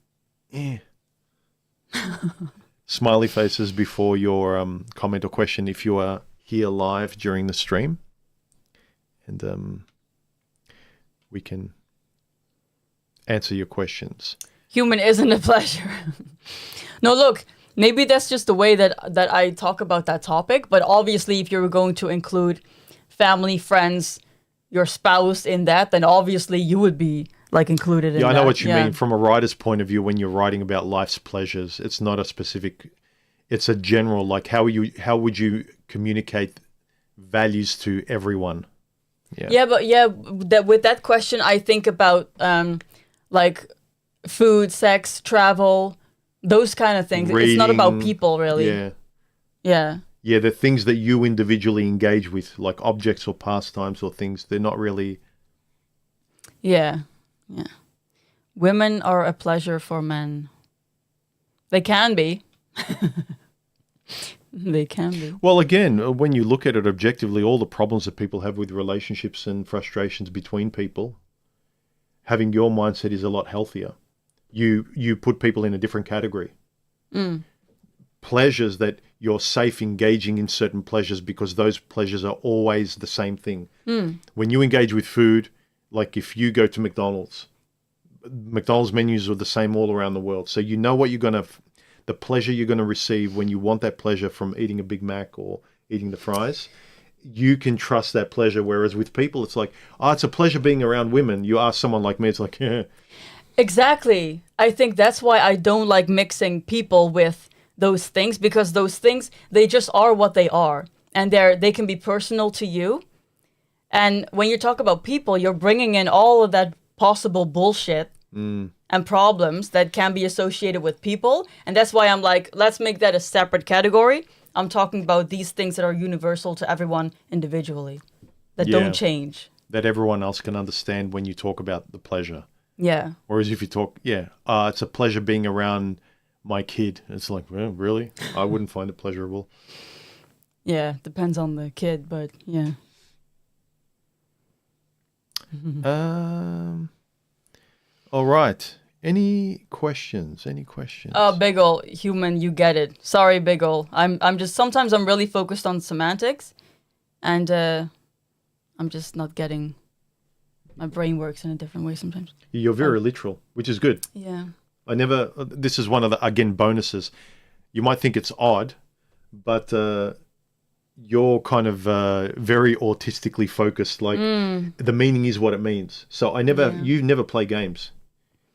smiley faces before your comment or question if you are here live during the stream. And we can answer your questions. Human isn't a pleasure. No, look, maybe that's just the way that I talk about that topic. But obviously, if you're going to include family, friends, your spouse in that, then obviously you would be like included in that. Yeah, I know what you mean. From a writer's point of view, when you're writing about life's pleasures, it's not a specific, it's a general, like how would you communicate values to everyone? Yeah, but with that question, I think about like food, sex, travel, those kind of things. Reading, it's not about people, really. Yeah. Yeah, the things that you individually engage with, like objects or pastimes or things, they're not really... Yeah. Women are a pleasure for men. They can be. They can be. Well, again, when you look at it objectively, all the problems that people have with relationships and frustrations between people, having your mindset is a lot healthier. You put people in a different category. Pleasures that you're safe engaging in certain pleasures because those pleasures are always the same thing. When you engage with food, like if you go to McDonald's menus are the same all around the world. So you know what you're going to... the pleasure you're going to receive when you want that pleasure from eating a Big Mac or eating the fries, you can trust that pleasure. Whereas with people, it's like, it's a pleasure being around women. You ask someone like me, it's like, yeah. Exactly. I think that's why I don't like mixing people with those things, because those things, they just are what they are, and they can be personal to you. And when you talk about people, you're bringing in all of that possible bullshit and problems that can be associated with people. And that's why I'm like, let's make that a separate category. I'm talking about these things that are universal to everyone individually, that don't change. That everyone else can understand when you talk about the pleasure. Yeah. Whereas if you talk, it's a pleasure being around my kid. It's like, well, really? I wouldn't find it pleasurable. Yeah, depends on the kid, but yeah. All right. Any questions? Oh, Big ol' human, you get it. Sorry, Big ol'. I'm just, sometimes I'm really focused on semantics, and I'm just not getting, my brain works in a different way sometimes. You're very literal, which is good. Yeah. This is one of the, again, bonuses. You might think it's odd, but you're kind of very autistically focused. Like the meaning is what it means. So you never play games.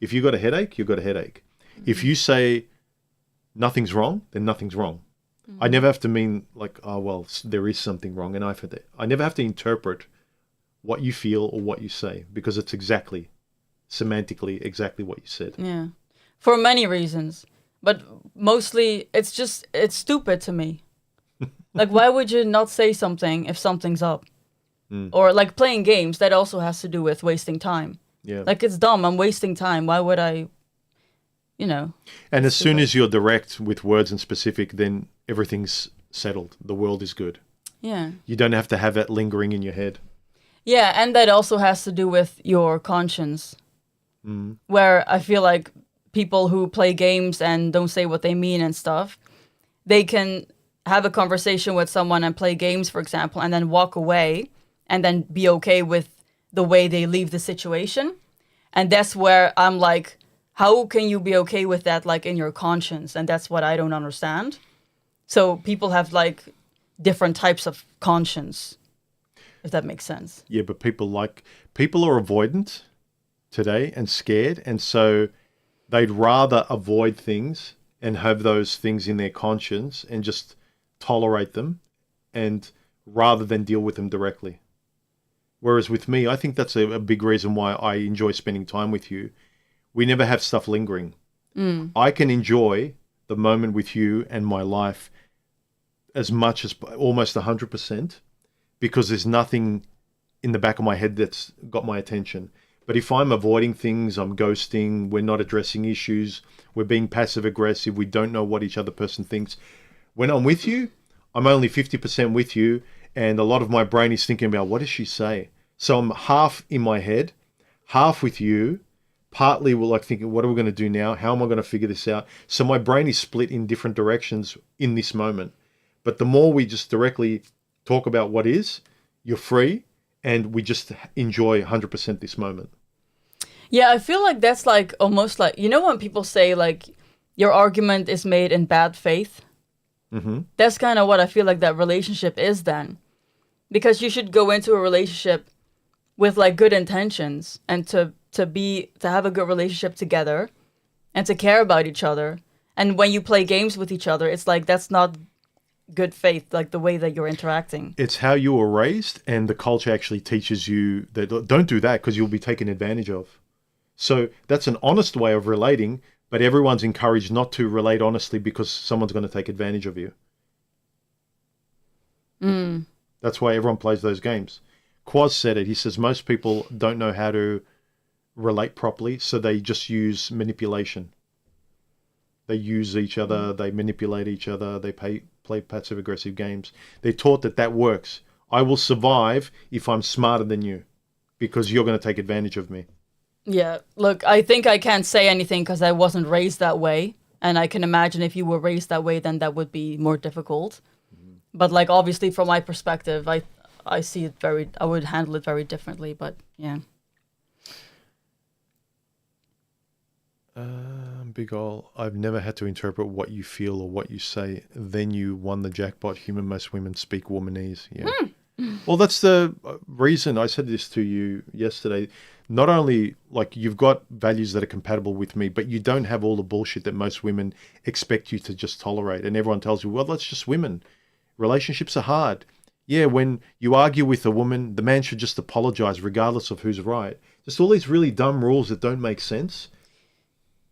If you got a headache, you've got a headache. If you say nothing's wrong, then nothing's wrong. I never have to mean like, oh, well, there is something wrong. And I never have to interpret what you feel or what you say, because it's semantically exactly what you said. Yeah. For many reasons. But mostly it's stupid to me. Like, why would you not say something if something's up? Or like playing games, that also has to do with wasting time. Yeah. Like, it's dumb. I'm wasting time. Why would I, And as soon as you're direct with words and specific, then everything's settled. The world is good. Yeah. You don't have to have that lingering in your head. Yeah, and that also has to do with your conscience. Where I feel like people who play games and don't say what they mean and stuff, they can have a conversation with someone and play games, for example, and then walk away and then be okay with the way they leave the situation. And that's where I'm like, how can you be okay with that, like, in your conscience? And that's what I don't understand. So people have like different types of conscience, if that makes sense. Yeah, but people are avoidant today and scared, and so they'd rather avoid things and have those things in their conscience and just tolerate them, and rather than deal with them directly. Whereas with me, I think that's a big reason why I enjoy spending time with you. We never have stuff lingering. I can enjoy the moment with you and my life as much as almost 100%, because there's nothing in the back of my head that's got my attention. But if I'm avoiding things, I'm ghosting, we're not addressing issues, we're being passive aggressive, we don't know what each other person thinks. When I'm with you, I'm only 50% with you, and a lot of my brain is thinking about, what does she say? So I'm half in my head, half with you, partly like thinking, what are we going to do now? How am I going to figure this out? So my brain is split in different directions in this moment. But the more we just directly talk about what is, you're free, and we just enjoy 100% this moment. Yeah, I feel like that's like almost like, when people say like your argument is made in bad faith? That's kind of what I feel like that relationship is then. Because you should go into a relationship with like good intentions, and to have a good relationship together and to care about each other. And when you play games with each other, it's like that's not good faith, like the way that you're interacting. It's how you were raised, and the culture actually teaches you that don't do that because you'll be taken advantage of. So that's an honest way of relating, but everyone's encouraged not to relate honestly because someone's going to take advantage of you. That's why everyone plays those games. Quaz said it. He says most people don't know how to relate properly, so they just use manipulation. They use each other, they manipulate each other, they play passive-aggressive games. They're taught that works. I will survive if I'm smarter than you, because you're going to take advantage of me. Yeah, look, I think I can't say anything because I wasn't raised that way. And I can imagine if you were raised that way, then that would be more difficult. But like, obviously, from my perspective, I see it I would handle it very differently, but yeah. Big ol', I've never had to interpret what you feel or what you say. Then you won the jackpot. Human, most women speak womanese. Yeah. Well, that's the reason I said this to you yesterday. Not only like you've got values that are compatible with me, but you don't have all the bullshit that most women expect you to just tolerate. And everyone tells you, well, that's just women. Relationships are hard. Yeah, when you argue with a woman, the man should just apologize regardless of who's right. Just all these really dumb rules that don't make sense.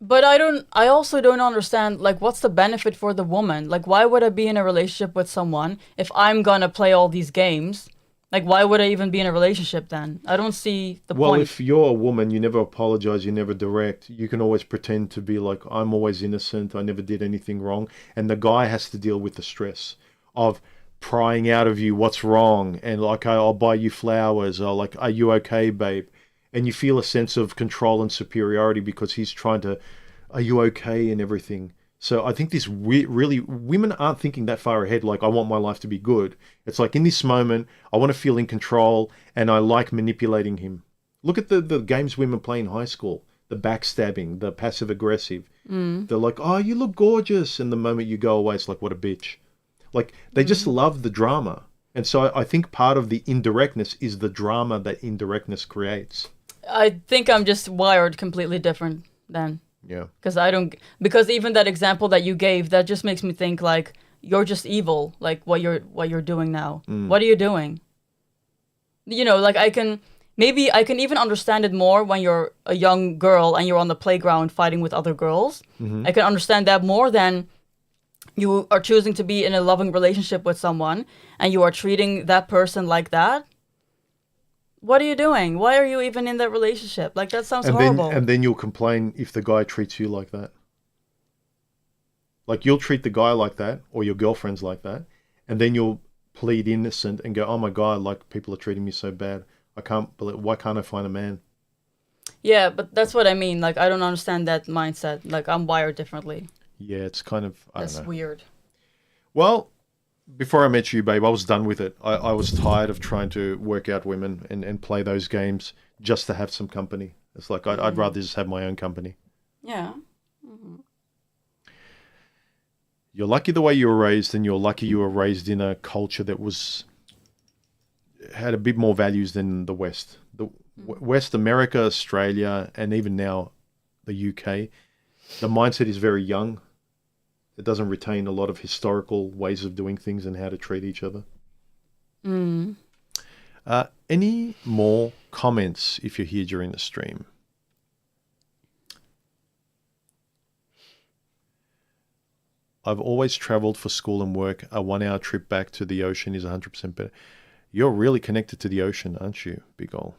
But I also don't understand, like, what's the benefit for the woman? Like, why would I be in a relationship with someone if I'm gonna play all these games? Like, why would I even be in a relationship then? I don't see the Well, point. if you're a woman, you never apologize, you never direct. You can always pretend to be like, I'm always innocent, I never did anything wrong. And the guy has to deal with the stress of prying out of you what's wrong. And like, I'll buy you flowers, or like, are you okay, babe? And you feel a sense of control and superiority because he's trying to, are you okay, and everything. So I think this really, women aren't thinking that far ahead. Like, I want my life to be good. It's like in this moment, I want to feel in control and I like manipulating him. Look at the games women play in high school, the backstabbing, the passive aggressive. They're like, oh, you look gorgeous. And the moment you go away, it's like, what a bitch. Like, they just love the drama. And so I think part of the indirectness is the drama that indirectness creates. I think I'm just wired completely different then. Yeah. Because even that example that you gave, that just makes me think like you're just evil, like what you're doing now. What are you doing? You know, like I can even understand it more when you're a young girl and you're on the playground fighting with other girls. I can understand that more than you are choosing to be in a loving relationship with someone and you are treating that person like that. What are you doing? Why are you even in that relationship? Like, that sounds horrible. And then you'll complain if the guy treats you like that. Like, you'll treat the guy like that, or your girlfriend's like that, and then you'll plead innocent and go, oh my God, like, people are treating me so bad. I can't believe, why can't I find a man? Yeah, but that's what I mean. Like, I don't understand that mindset. Like, I'm wired differently. Yeah, it's kind of, I don't know. That's weird. Well, before I met you, babe, I was done with it. I was tired of trying to work out women and play those games just to have some company. It's like, I'd rather just have my own company. Yeah. You're lucky the way you were raised, and you're lucky you were raised in a culture that had a bit more values than the West. The West, America, Australia, and even now the UK, the mindset is very young. It doesn't retain a lot of historical ways of doing things and how to treat each other. Any more comments if you're here during the stream? I've always traveled for school and work. A 1-hour trip back to the ocean is 100% better. You're really connected to the ocean, aren't you, Big Ol?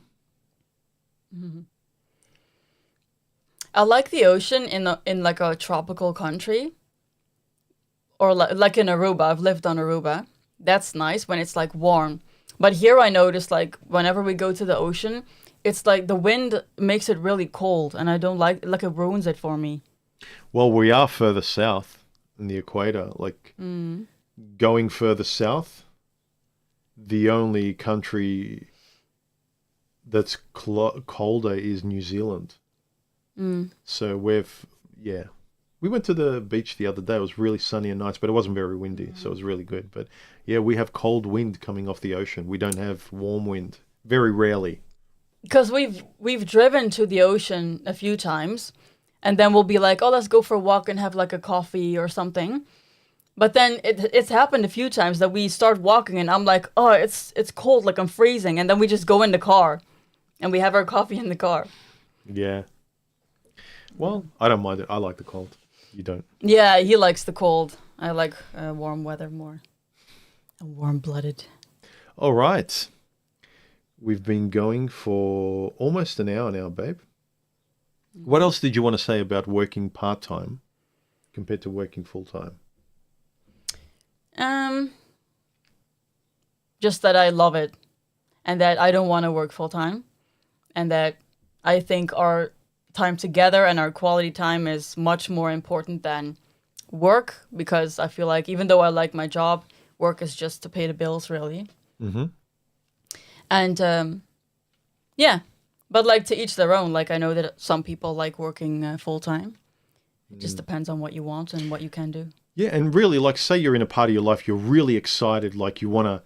I like the ocean in like a tropical country. Or like in Aruba. I've lived on Aruba. That's nice when it's like warm. But here I notice like whenever we go to the ocean, it's like the wind makes it really cold, and I don't like it ruins it for me. Well, we are further south in the equator. Like going further south, the only country that's colder is New Zealand. So we went to the beach the other day. It was really sunny and nice, but it wasn't very windy, so it was really good. But yeah, we have cold wind coming off the ocean. We don't have warm wind, very rarely. Because we've driven to the ocean a few times, and then we'll be like, oh, let's go for a walk and have like a coffee or something. But then it's happened a few times that we start walking, and I'm like, oh, it's cold, like I'm freezing, and then we just go in the car, and we have our coffee in the car. Yeah. Well, I don't mind it. I like the cold. You don't. Yeah, he likes the cold. I like warm weather more. Warm-blooded. All right. We've been going for almost an hour now, babe. What else did you want to say about working part-time compared to working full-time? Just that I love it, and that I don't want to work full-time, and that I think our time together and our quality time is much more important than work, because I feel like even though I like my job, work is just to pay the bills, really. And yeah, but like to each their own. Like I know that some people like working full-time. It just depends on what you want and what you can do. Yeah, and really, like say you're in a part of your life, you're really excited, like you want to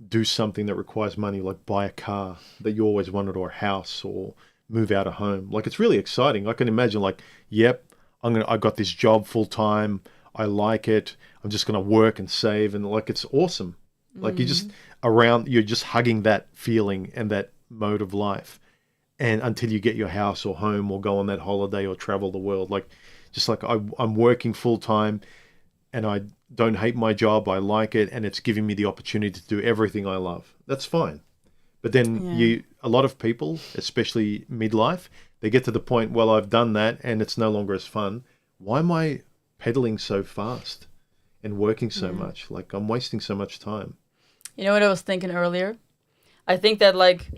do something that requires money, like buy a car that you always wanted, or a house, or move out of home. Like, it's really exciting. I can imagine, like, yep, I got this job full time. I like it. I'm just gonna work and save, and like, it's awesome. Like, you're just hugging that feeling and that mode of life, and until you get your house or home or go on that holiday or travel the world, like, just like I'm working full time, and I don't hate my job. I like it, and it's giving me the opportunity to do everything I love. That's fine. But then a lot of people, especially midlife, they get to the point, well, I've done that and it's no longer as fun. Why am I pedaling so fast and working so much? Like, I'm wasting so much time. You know what I was thinking earlier? I think that like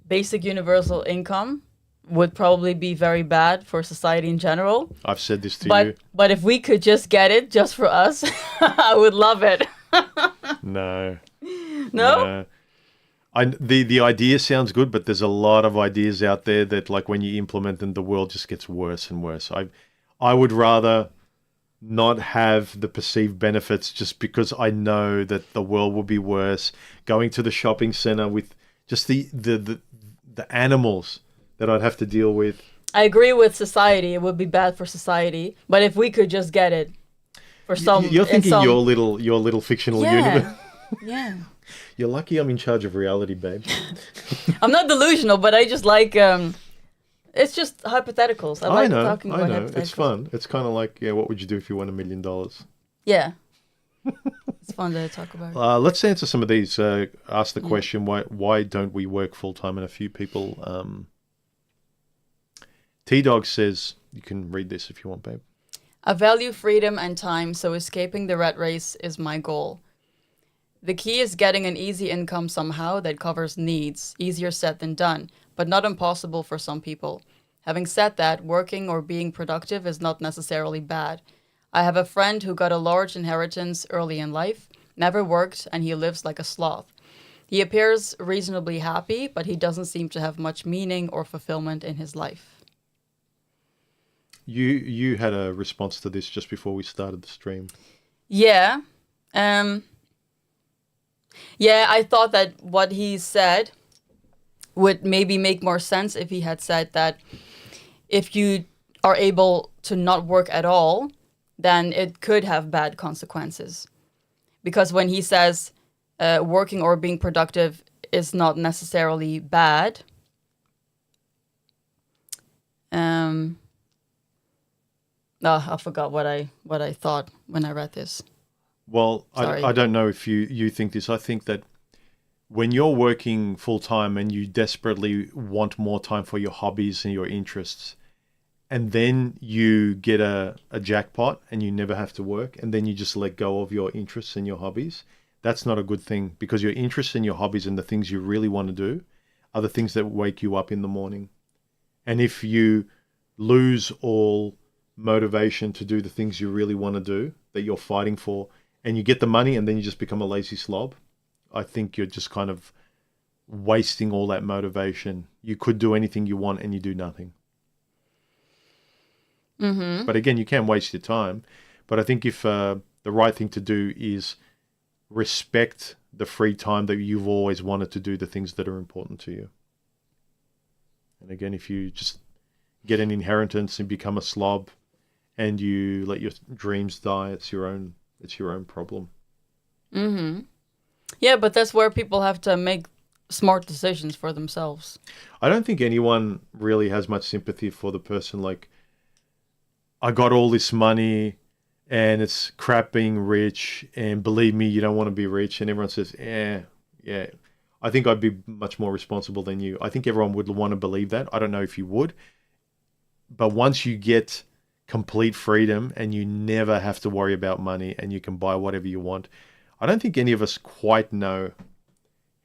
basic universal income would probably be very bad for society in general. I've said this to you. But if we could just get it just for us, I would love it. No. No? The idea sounds good, but there's a lot of ideas out there that, like, when you implement them, the world just gets worse and worse. I would rather not have the perceived benefits just because I know that the world will be worse. Going to the shopping center with just the animals that I'd have to deal with. I agree with society. It would be bad for society. But if we could just get it for some... You're thinking your little fictional universe. Yeah. You're lucky I'm in charge of reality, babe. I'm not delusional, but I just like... it's just hypotheticals. I like talking about hypotheticals. It's fun. It's kind of like, what would you do if you won $1 million? Yeah. It's fun to talk about. Let's answer some of these. Ask the question, why don't we work full-time? And a few people... T-Dog says, you can read this if you want, babe. I value freedom and time, so escaping the rat race is my goal. The key is getting an easy income somehow that covers needs. Easier said than done, but not impossible for some people. Having said that, working or being productive is not necessarily bad. I have a friend who got a large inheritance early in life, never worked, and he lives like a sloth. He appears reasonably happy, but he doesn't seem to have much meaning or fulfillment in his life. You had a response to this just before we started the stream. Yeah. I thought that what he said would maybe make more sense if he had said that if you are able to not work at all, then it could have bad consequences. Because when he says working or being productive is not necessarily bad, I forgot what I thought when I read this. Well, I don't know if you think this. I think that when you're working full-time and you desperately want more time for your hobbies and your interests, and then you get a jackpot and you never have to work, and then you just let go of your interests and your hobbies, that's not a good thing, because your interests and your hobbies and the things you really want to do are the things that wake you up in the morning. And if you lose all motivation to do the things you really want to do, that you're fighting for, and you get the money and then you just become a lazy slob, I think you're just kind of wasting all that motivation. You could do anything you want and you do nothing. Mm-hmm. But again, you can waste your time. But I think if the right thing to do is respect the free time that you've always wanted to do the things that are important to you. And again, if you just get an inheritance and become a slob and you let your dreams die, it's your own problem. Mm-hmm. Yeah, but that's where people have to make smart decisions for themselves. I don't think anyone really has much sympathy for the person like, I got all this money and it's crap being rich, and believe me, you don't want to be rich. And everyone says, yeah. I think I'd be much more responsible than you. I think everyone would want to believe that. I don't know if you would. But once you get complete freedom and you never have to worry about money and you can buy whatever you want, I don't think any of us quite know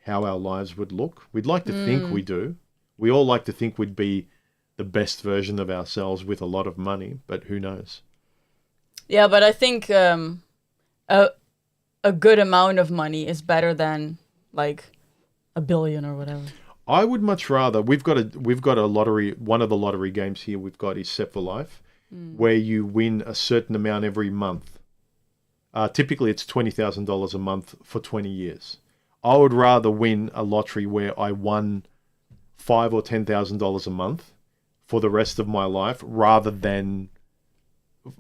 how our lives would look. We'd like to think we do. We all like to think we'd be the best version of ourselves with a lot of money, but who knows? Yeah, but I think a good amount of money is better than like $1 billion or whatever. I would much rather. We've got a lottery. One of the lottery games here we've got is Set for Life, where you win a certain amount every month. Typically, it's $20,000 a month for 20 years. I would rather win a lottery where I won $5,000 or $10,000 a month for the rest of my life rather than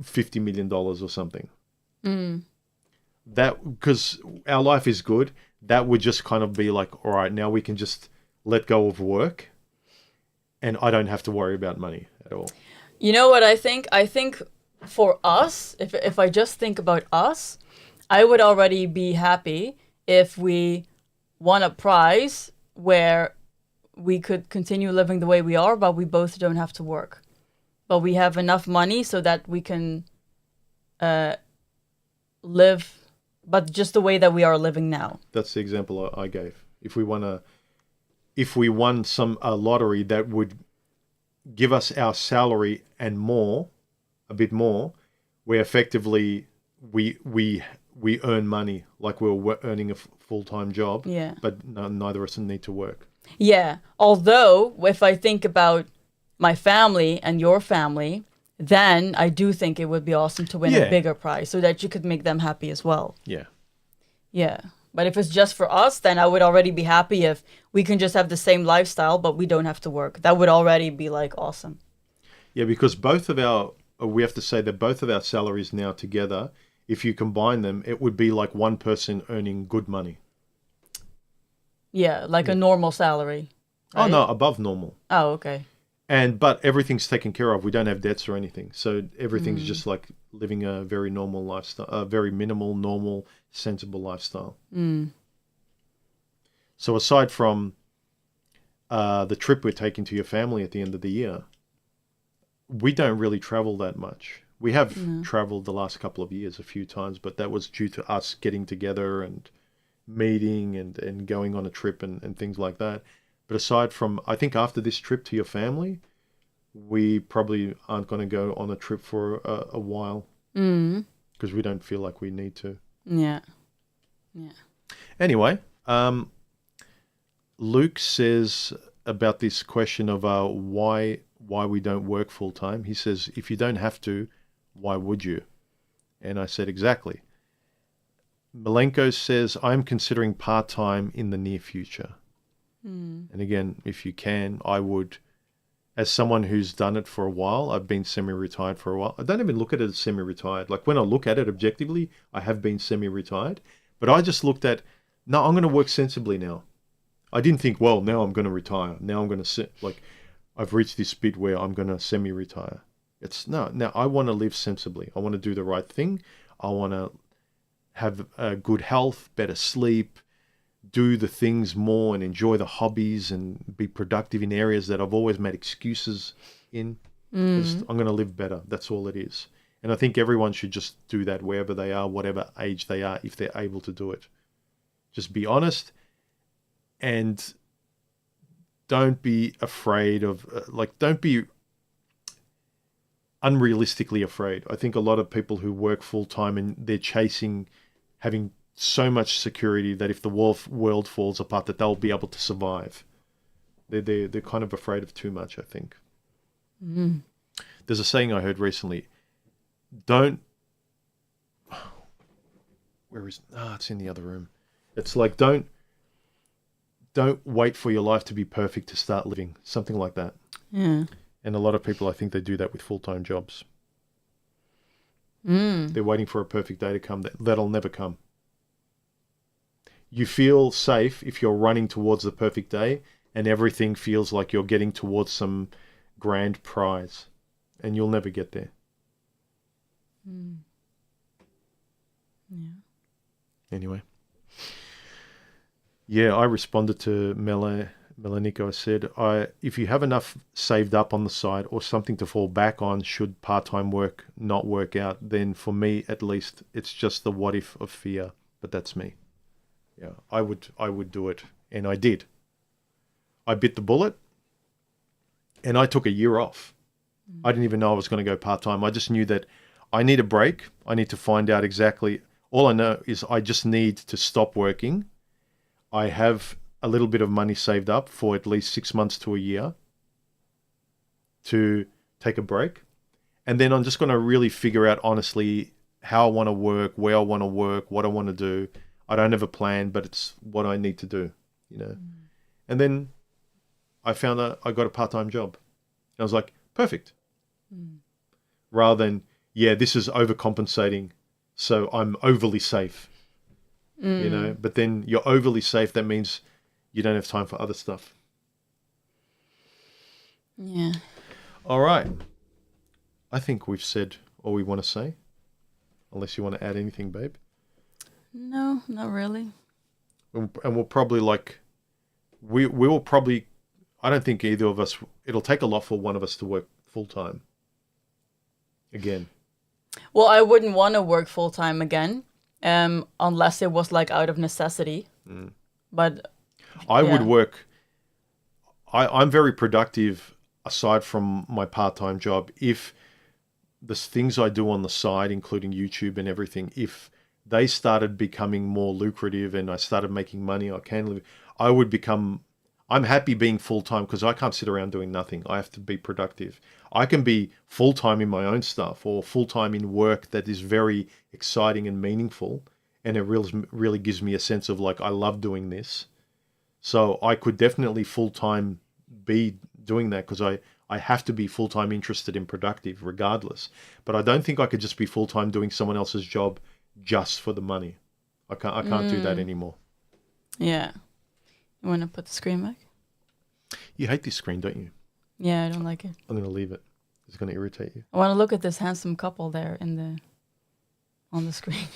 $50 million or something. That, because our life is good, that would just kind of be like, all right, now we can just let go of work and I don't have to worry about money at all. You know what I think? I think for us, if I just think about us, I would already be happy if we won a prize where we could continue living the way we are, but we both don't have to work. But we have enough money so that we can live, but just the way that we are living now. That's the example I gave. If we won a lottery that would give us our salary and more, a bit more, where effectively we earn money like we're earning a full-time job, but neither of us need to work. Yeah. Although, if I think about my family and your family, then I do think it would be awesome to win a bigger prize so that you could make them happy as well. Yeah. Yeah. But if it's just for us, then I would already be happy if we can just have the same lifestyle, but we don't have to work. That would already be like awesome. Yeah, because we have to say that both of our salaries now together, if you combine them, it would be like one person earning good money. Yeah, like a normal salary. Right? Oh, no, above normal. Oh, okay. But everything's taken care of. We don't have debts or anything. So everything's just like living a very normal lifestyle, a very minimal, normal, sensible lifestyle. So aside from the trip we're taking to your family at the end of the year, we don't really travel that much. We have traveled the last couple of years a few times, but that was due to us getting together and meeting and going on a trip and things like that. But aside from, I think after this trip to your family, we probably aren't going to go on a trip for a while because we don't feel like we need to. Yeah. Anyway, Luke says about this question of why we don't work full time. He says, if you don't have to, why would you? And I said, exactly. Malenko says, I'm considering part-time in the near future. And again, if you can, I would, as someone who's done it for a while, I've been semi-retired for a while. I don't even look at it as semi-retired. Like when I look at it objectively, I have been semi-retired, but I just looked at, no, I'm going to work sensibly now. I didn't think, well, now I'm going to retire. Now I'm going to sit, like I've reached this bit where I'm going to semi-retire. It's no, now I want to live sensibly. I want to do the right thing. I want to have good health, better sleep, do the things more and enjoy the hobbies and be productive in areas that I've always made excuses in. I'm going to live better. That's all it is. And I think everyone should just do that wherever they are, whatever age they are, if they're able to do it. Just be honest and don't be afraid of, don't be unrealistically afraid. I think a lot of people who work full time and they're chasing having so much security that if the world falls apart, that they'll be able to survive. They're kind of afraid of too much, I think. There's a saying I heard recently. It's in the other room. It's like, don't wait for your life to be perfect to start living. Something like that. Yeah. And a lot of people, I think they do that with full-time jobs. They're waiting for a perfect day to come. That'll never come. You feel safe if you're running towards the perfect day and everything feels like you're getting towards some grand prize, and you'll never get there. Yeah. Anyway. Yeah, I responded to Melanico. I said, if you have enough saved up on the side or something to fall back on should part-time work not work out, then for me at least, it's just the what if of fear. But that's me. Yeah, I would do it, and I did. I bit the bullet, and I took a year off. I didn't even know I was going to go part-time. I just knew that I need a break. I need to find out exactly. All I know is I just need to stop working. I have a little bit of money saved up for at least 6 months to a year to take a break. And then I'm just going to really figure out honestly how I want to work, where I want to work, what I want to do. I don't have a plan, but it's what I need to do, you know. And then I found out I got a part-time job. I was like, perfect. Rather than, yeah, this is overcompensating, so I'm overly safe, you know. But then you're overly safe. That means you don't have time for other stuff. Yeah. All right. I think we've said all we want to say. Unless you want to add anything, babe. No, not really. And we'll probably we will probably, I don't think either of us, it'll take a lot for one of us to work full time again. Well, I wouldn't want to work full time again, unless it was like out of necessity. But I would work, I'm very productive aside from my part-time job if the things I do on the side, including YouTube and everything, if they started becoming more lucrative and I started making money, I would become, I'm happy being full-time because I can't sit around doing nothing. I have to be productive. I can be full-time in my own stuff or full-time in work that is very exciting and meaningful. And it really gives me a sense of like, I love doing this. So I could definitely full-time be doing that because I have to be full-time interested in productive regardless. But I don't think I could just be full-time doing someone else's job just for the money. I can't do that anymore. Yeah. You want to put the screen back? You hate this screen, don't you? Yeah, I don't like it. I'm going to leave it. It's going to irritate you. I want to look at this handsome couple there on the screen.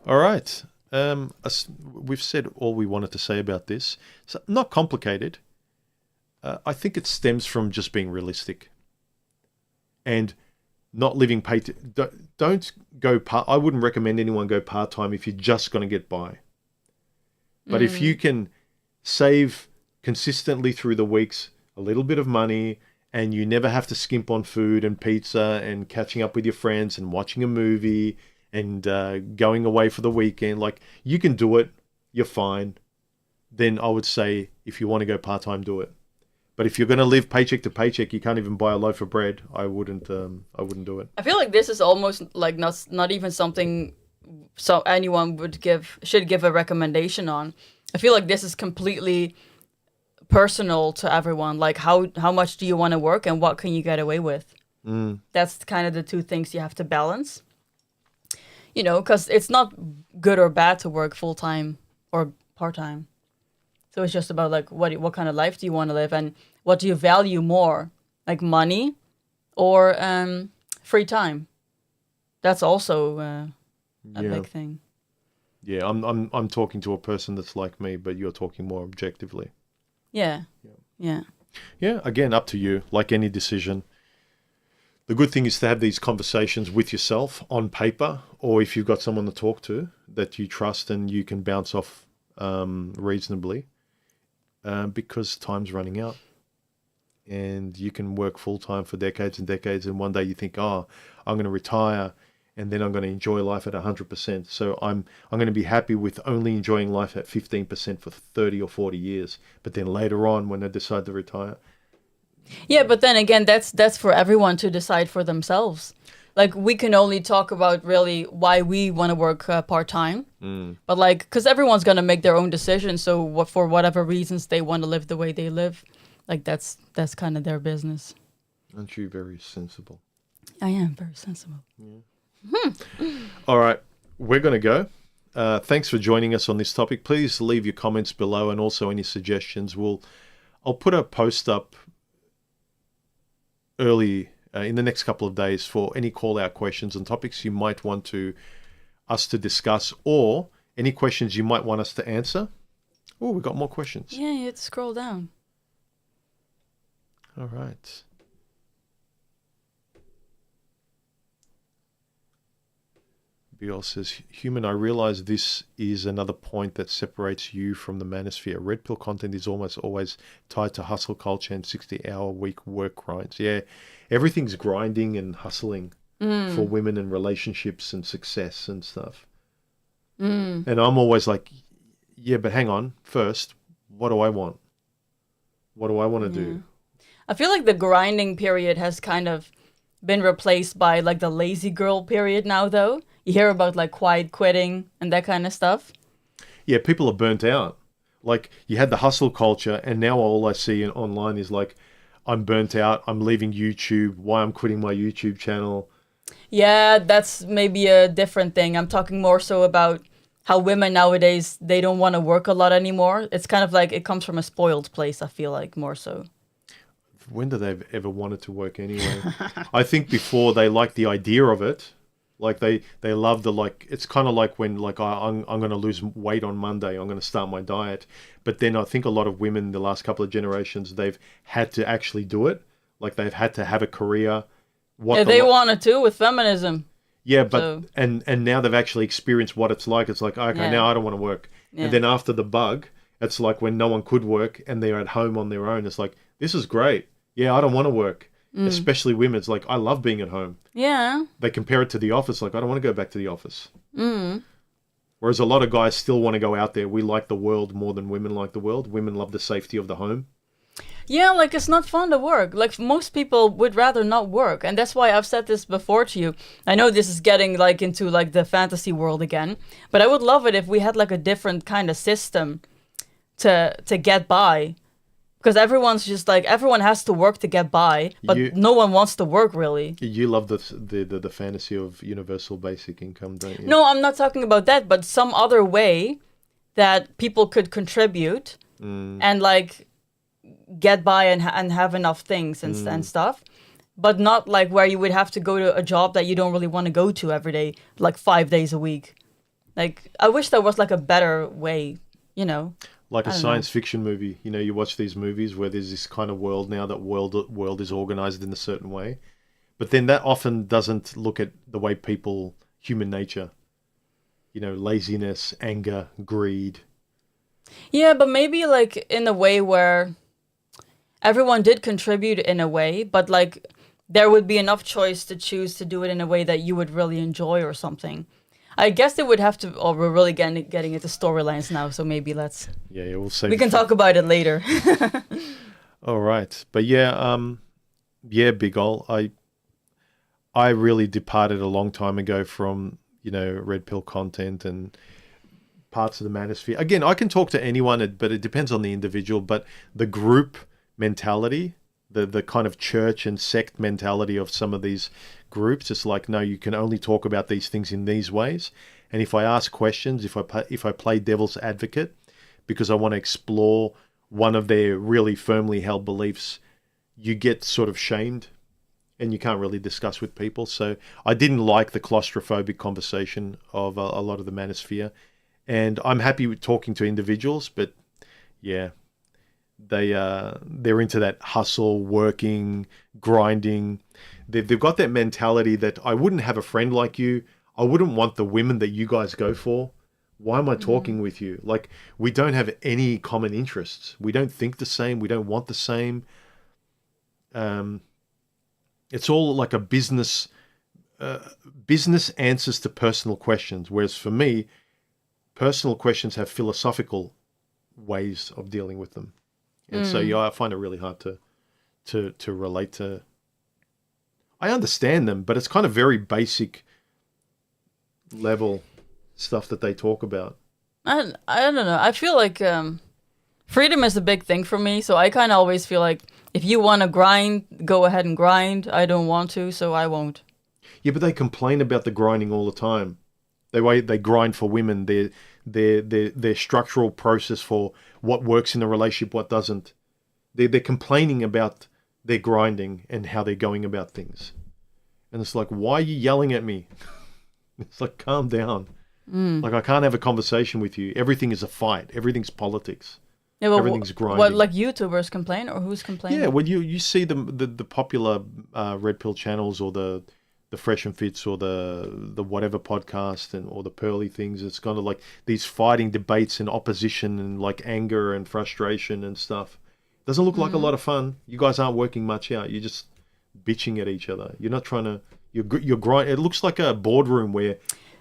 All right. We've said all we wanted to say about this. So not complicated. I think it stems from just being realistic and not living don't go I wouldn't recommend anyone go part-time if you're just going to get by. But if you can save consistently through the weeks a little bit of money and you never have to skimp on food and pizza and catching up with your friends and watching a movie and going away for the weekend, like you can do it, you're fine. Then I would say if you want to go part-time, do it. But if you're going to live paycheck to paycheck, you can't even buy a loaf of bread. I wouldn't do it. I feel like this is almost like not even something so anyone should give a recommendation on. I feel like this is completely personal to everyone. Like how much do you want to work and what can you get away with? That's kind of the two things you have to balance. You know, because it's not good or bad to work full time or part time. So it's just about like what kind of life do you want to live and what do you value more, like money or free time? That's also a big thing. Yeah, I'm talking to a person that's like me, but you're talking more objectively. Yeah. Yeah, again, up to you, like any decision. The good thing is to have these conversations with yourself on paper, or if you've got someone to talk to that you trust and you can bounce off reasonably, because time's running out. And you can work full-time for decades and decades, and one day you think, oh, I'm going to retire, and then I'm going to enjoy life at 100%. So I'm going to be happy with only enjoying life at 15% for 30 or 40 years. But then later on, when I decide to retire... Yeah, but then again, that's for everyone to decide for themselves. Like, we can only talk about really why we want to work part-time. But, like, because everyone's going to make their own decisions. So for whatever reasons they want to live the way they live, like, that's kind of their business. Aren't you very sensible? I am very sensible. Yeah. All right, we're going to go. Thanks for joining us on this topic. Please leave your comments below and also any suggestions. I'll put a post up early in the next couple of days for any call-out questions and topics you might want us to discuss, or any questions you might want us to answer. Oh, we've got more questions. Yeah, you have to scroll down. All right. Biol says, Human, I realize this is another point that separates you from the manosphere. Red pill content is almost always tied to hustle culture and 60-hour-week work grinds. Yeah, everything's grinding and hustling for women and relationships and success and stuff. And I'm always like, yeah, but hang on. First, what do I want? What do I want to do? I feel like the grinding period has kind of been replaced by like the lazy girl period now, though. You hear about like quiet quitting and that kind of stuff. Yeah, people are burnt out. Like, you had the hustle culture, and now all I see online is like, I'm burnt out, I'm leaving YouTube, why I'm quitting my YouTube channel. Yeah, that's maybe a different thing. I'm talking more so about how women nowadays, they don't want to work a lot anymore. It's kind of like it comes from a spoiled place, I feel like, more so. When do they ever wanted to work anyway? I think before they liked the idea of it. Like they love the, like, it's kind of like when like I'm going to lose weight on Monday, I'm going to start my diet. But then I think a lot of women the last couple of generations, they've had to actually do it. Like they've had to have a career. Yeah, they wanted to with feminism. Yeah, but so, and now they've actually experienced what it's like. It's like, okay, now I don't want to work. Yeah. And then after the bug, it's like when no one could work and they're at home on their own. It's like, this is great. Yeah, I don't want to work. Especially women. It's like, I love being at home. Yeah. They compare it to the office. Like, I don't want to go back to the office. Whereas a lot of guys still want to go out there. We like the world more than women like the world. Women love the safety of the home. Yeah, like, it's not fun to work. Like, most people would rather not work. And that's why I've said this before to you. I know this is getting, like, into, like, the fantasy world again. But I would love it if we had, like, a different kind of system to get by. Because everyone's just like, everyone has to work to get by, but no one wants to work, really. You love the fantasy of universal basic income, don't you? No, I'm not talking about that, but some other way that people could contribute and, like, get by and have enough things and stuff. But not, like, where you would have to go to a job that you don't really want to go to every day, like 5 days a week. Like, I wish there was, like, a better way, you know? Like a science fiction movie. You know, you watch these movies where there's this kind of world now, that world is organized in a certain way. But then that often doesn't look at the way people, human nature, you know, laziness, anger, greed. Yeah, but maybe like in a way where everyone did contribute in a way, but like there would be enough choice to choose to do it in a way that you would really enjoy or something. I guess it would have to. Oh, we're really getting into storylines now, so maybe let's. Yeah, we'll save. We can talk about it later. All right, but Big Ol. I really departed a long time ago from, you know, red pill content and parts of the manosphere. Again, I can talk to anyone, but it depends on the individual. But the group mentality, the kind of church and sect mentality of some of these groups, it's like, no, you can only talk about these things in these ways. And if I ask questions, if I play devil's advocate because I want to explore one of their really firmly held beliefs, you get sort of shamed and you can't really discuss with people. So I didn't like the claustrophobic conversation of a lot of the manosphere. And I'm happy with talking to individuals, but yeah, they're into that hustle, working, grinding. They've got that mentality that I wouldn't have a friend like you. I wouldn't want the women that you guys go for. Why am I talking with you? Like, we don't have any common interests. We don't think the same. We don't want the same. It's all like a business answers to personal questions. Whereas for me, personal questions have philosophical ways of dealing with them. And so, yeah, I find it really hard to relate to. I understand them, but it's kind of very basic level stuff that they talk about. I don't know. I feel like freedom is a big thing for me. So I kind of always feel like if you want to grind, go ahead and grind. I don't want to, so I won't. Yeah, but they complain about the grinding all the time. They grind for women. Their structural process for what works in a relationship, what doesn't. They're complaining about their grinding and how they're going about things. And it's like, why are you yelling at me? It's like, calm down. Like, I can't have a conversation with you. Everything is a fight. Everything's politics. Yeah, everything's grinding. What, like YouTubers complain, or who's complaining? Yeah, when you see the popular red pill channels or the Fresh and Fits or the whatever podcast or the Pearly things, it's kind of like these fighting debates and opposition and like anger and frustration and stuff. Doesn't look like a lot of fun. You guys aren't working much out. You're just bitching at each other. You're not trying to. You're grind. It looks like a boardroom where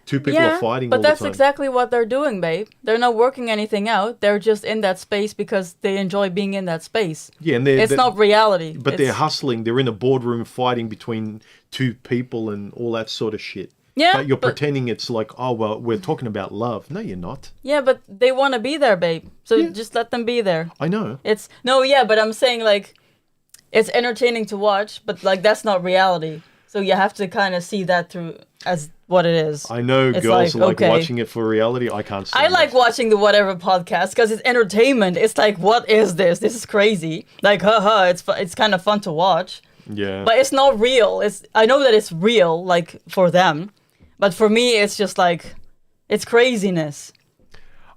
Two people are fighting but all the that's time. exactly what they're doing, babe. They're not working anything out. They're just in that space because they enjoy being in that space. Yeah, and it's not reality. But they're hustling. They're in a boardroom fighting between two people and all that sort of shit. Yeah, but you're pretending it's like, oh, well, we're talking about love. No, you're not. Yeah, but they want to be there, babe. So just let them be there. I know. But I'm saying, like, it's entertaining to watch, but, like, that's not reality. So you have to kind of see that through as what it is. I know it's girls like watching it for reality. I can't stand I like watching the whatever podcast because it's entertainment. It's like, what is this? This is crazy. Like, haha, it's kind of fun to watch. Yeah. But it's not real. I know that it's real, like, for them. But for me, it's just like, it's craziness.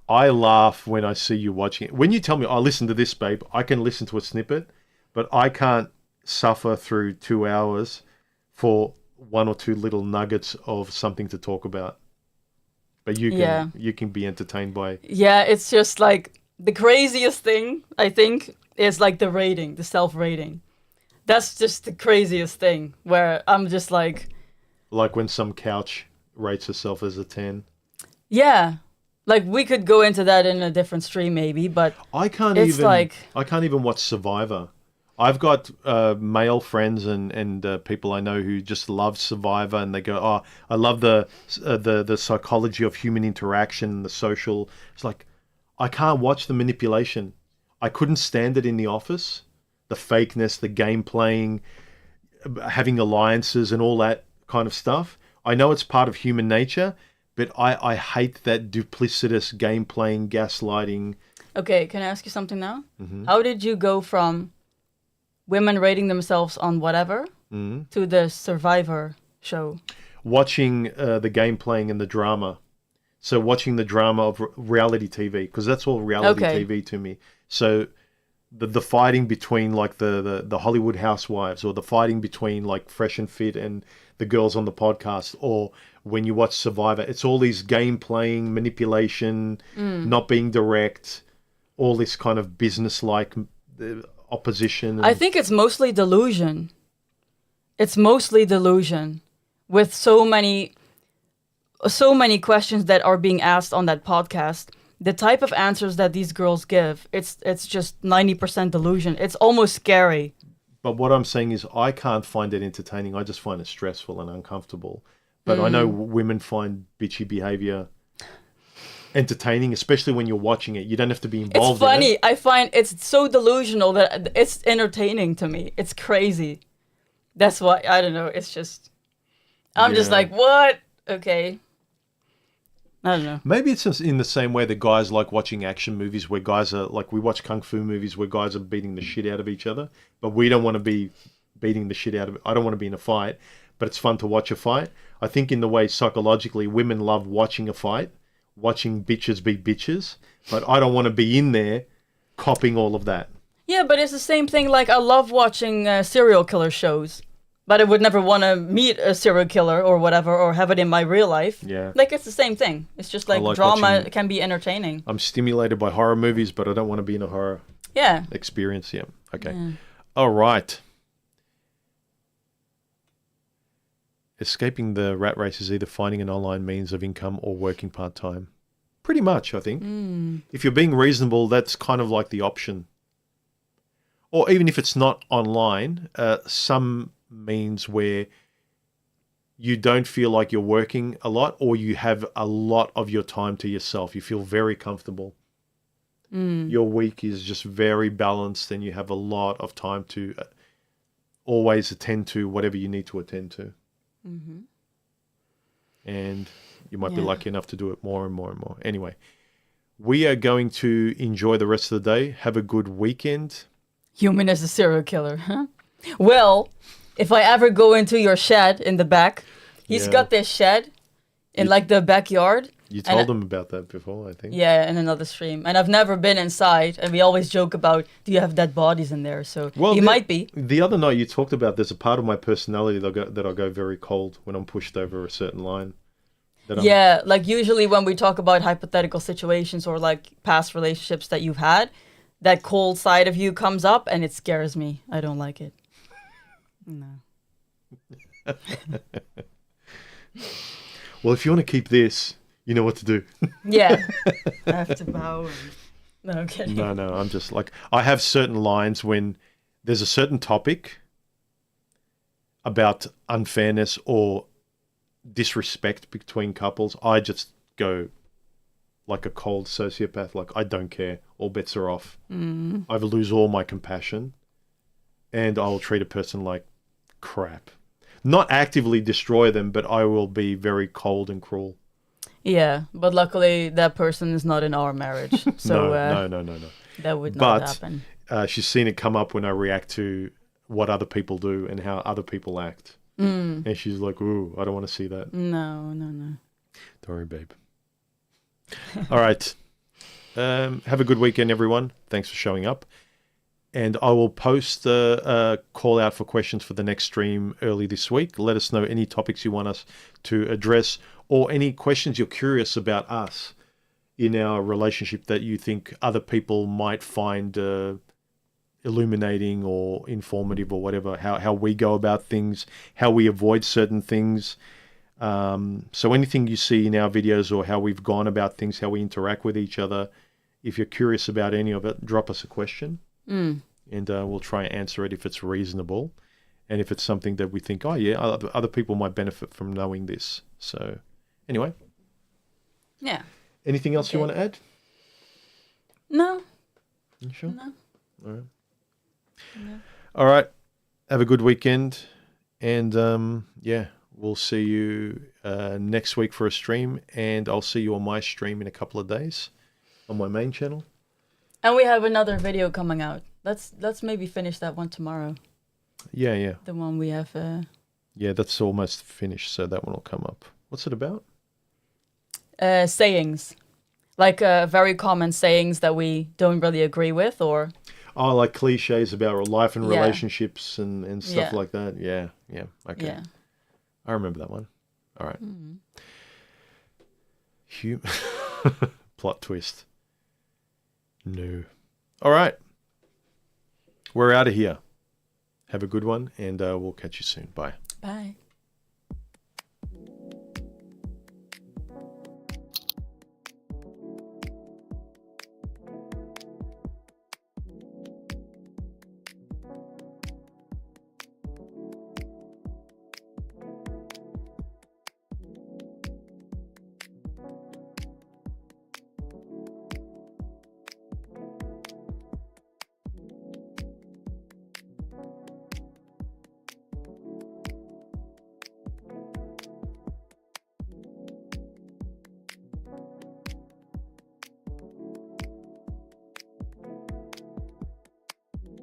I laugh when I see you watching it. When you tell me, oh, listen to this, babe, I can listen to a snippet, but I can't suffer through 2 hours for one or two little nuggets of something to talk about. But you can be entertained by... Yeah, it's just like, the craziest thing, I think, is like the rating, the self-rating. That's just the craziest thing, where I'm just like... Like when some couch rates herself as a 10. Yeah. Like, we could go into that in a different stream, maybe, but I can't even watch Survivor. I've got male friends and people I know who just love Survivor, and they go, "Oh, I love the psychology of human interaction, the social." It's like, I can't watch the manipulation. I couldn't stand it in the office, the fakeness, the game playing, having alliances, and all that kind of stuff. I know it's part of human nature, but I hate that duplicitous game playing, gaslighting. Okay, can I ask you something now? Mm-hmm. How did you go from women rating themselves on whatever to the Survivor show? Watching the game playing and the drama. So watching the drama of reality TV, because that's all reality TV to me. So the fighting between like the Hollywood housewives, or the fighting between like Fresh and Fit and the girls on the podcast, or when you watch Survivor, it's all these game playing, manipulation, not being direct, all this kind of business-like opposition. I think it's mostly delusion. It's mostly delusion, with so many questions that are being asked on that podcast. The type of answers that these girls give, it's just 90% delusion. It's almost scary. But what I'm saying is, I can't find it entertaining. I just find it stressful and uncomfortable. But I know women find bitchy behavior entertaining, especially when you're watching it. You don't have to be involved. It's funny. In it. I find it's so delusional that it's entertaining to me. It's crazy. That's why, I don't know. It's just, I'm just like, what? Okay. I don't know. Maybe it's just in the same way that guys like watching action movies, where guys are like, we watch kung fu movies where guys are beating the shit out of each other, but we don't want to be beating the shit out of it. I don't want to be in a fight, but it's fun to watch a fight. I think in the way psychologically women love watching a fight, watching bitches be bitches, but I don't want to be in there copying all of that. Yeah, but it's the same thing. Like, I love watching serial killer shows, but I would never want to meet a serial killer or whatever, or have it in my real life. Yeah. Like, it's the same thing. It's just like drama can be entertaining. I'm stimulated by horror movies, but I don't want to be in a horror experience. Yeah. Okay. Yeah. All right. Escaping the rat race is either finding an online means of income or working part-time. Pretty much, I think. If you're being reasonable, that's kind of like the option. Or even if it's not online, some means where you don't feel like you're working a lot, or you have a lot of your time to yourself. You feel very comfortable. Your week is just very balanced, and you have a lot of time to always attend to whatever you need to attend to. Mm-hmm. And you might be lucky enough to do it more and more and more. Anyway, we are going to enjoy the rest of the day. Have a good weekend. Human as a serial killer, huh? Well, if I ever go into your shed in the back, he's got this shed in like the backyard. You told him about that before, I think. Yeah, in another stream. And I've never been inside, and we always joke about, do you have dead bodies in there? So he might be. The other night you talked about there's a part of my personality that I go very cold when I'm pushed over a certain line. Like usually when we talk about hypothetical situations or like past relationships that you've had, that cold side of you comes up, and it scares me. I don't like it. No. Well, if you want to keep this, you know what to do. Yeah. I have to bow. No, I'm kidding. No, I'm just like, I have certain lines when there's a certain topic about unfairness or disrespect between couples. I just go like a cold sociopath, like I don't care. All bets are off. I lose all my compassion and I will treat a person like crap. Not actively destroy them, but I will be very cold and cruel. Yeah, but luckily that person is not in our marriage. So No. that would not happen. She's seen it come up when I react to what other people do and how other people act. And she's like, ooh, I don't want to see that. No. Don't worry, babe. All right. Have a good weekend, everyone. Thanks for showing up. And I will post a call out for questions for the next stream early this week. Let us know any topics you want us to address or any questions you're curious about us in our relationship that you think other people might find illuminating or informative or whatever, how we go about things, how we avoid certain things. So anything you see in our videos or how we've gone about things, how we interact with each other, if you're curious about any of it, drop us a question and we'll try and answer it if it's reasonable. And if it's something that we think, oh yeah, other people might benefit from knowing this. So anyway. Yeah. Anything else you want to add? No. You sure? No. All right. No. All right. Have a good weekend. And yeah, we'll see you next week for a stream. And I'll see you on my stream in a couple of days on my main channel. And we have another video coming out. Let's maybe finish that one tomorrow. Yeah. The one we have. Yeah, that's almost finished. So that one will come up. What's it about? Sayings. Like very common sayings that we don't really agree with or... Oh, like cliches about life and relationships and stuff like that. Yeah. Okay. Yeah. I remember that one. All right. Plot twist. No. All right. We're out of here. Have a good one, and we'll catch you soon. Bye. Bye.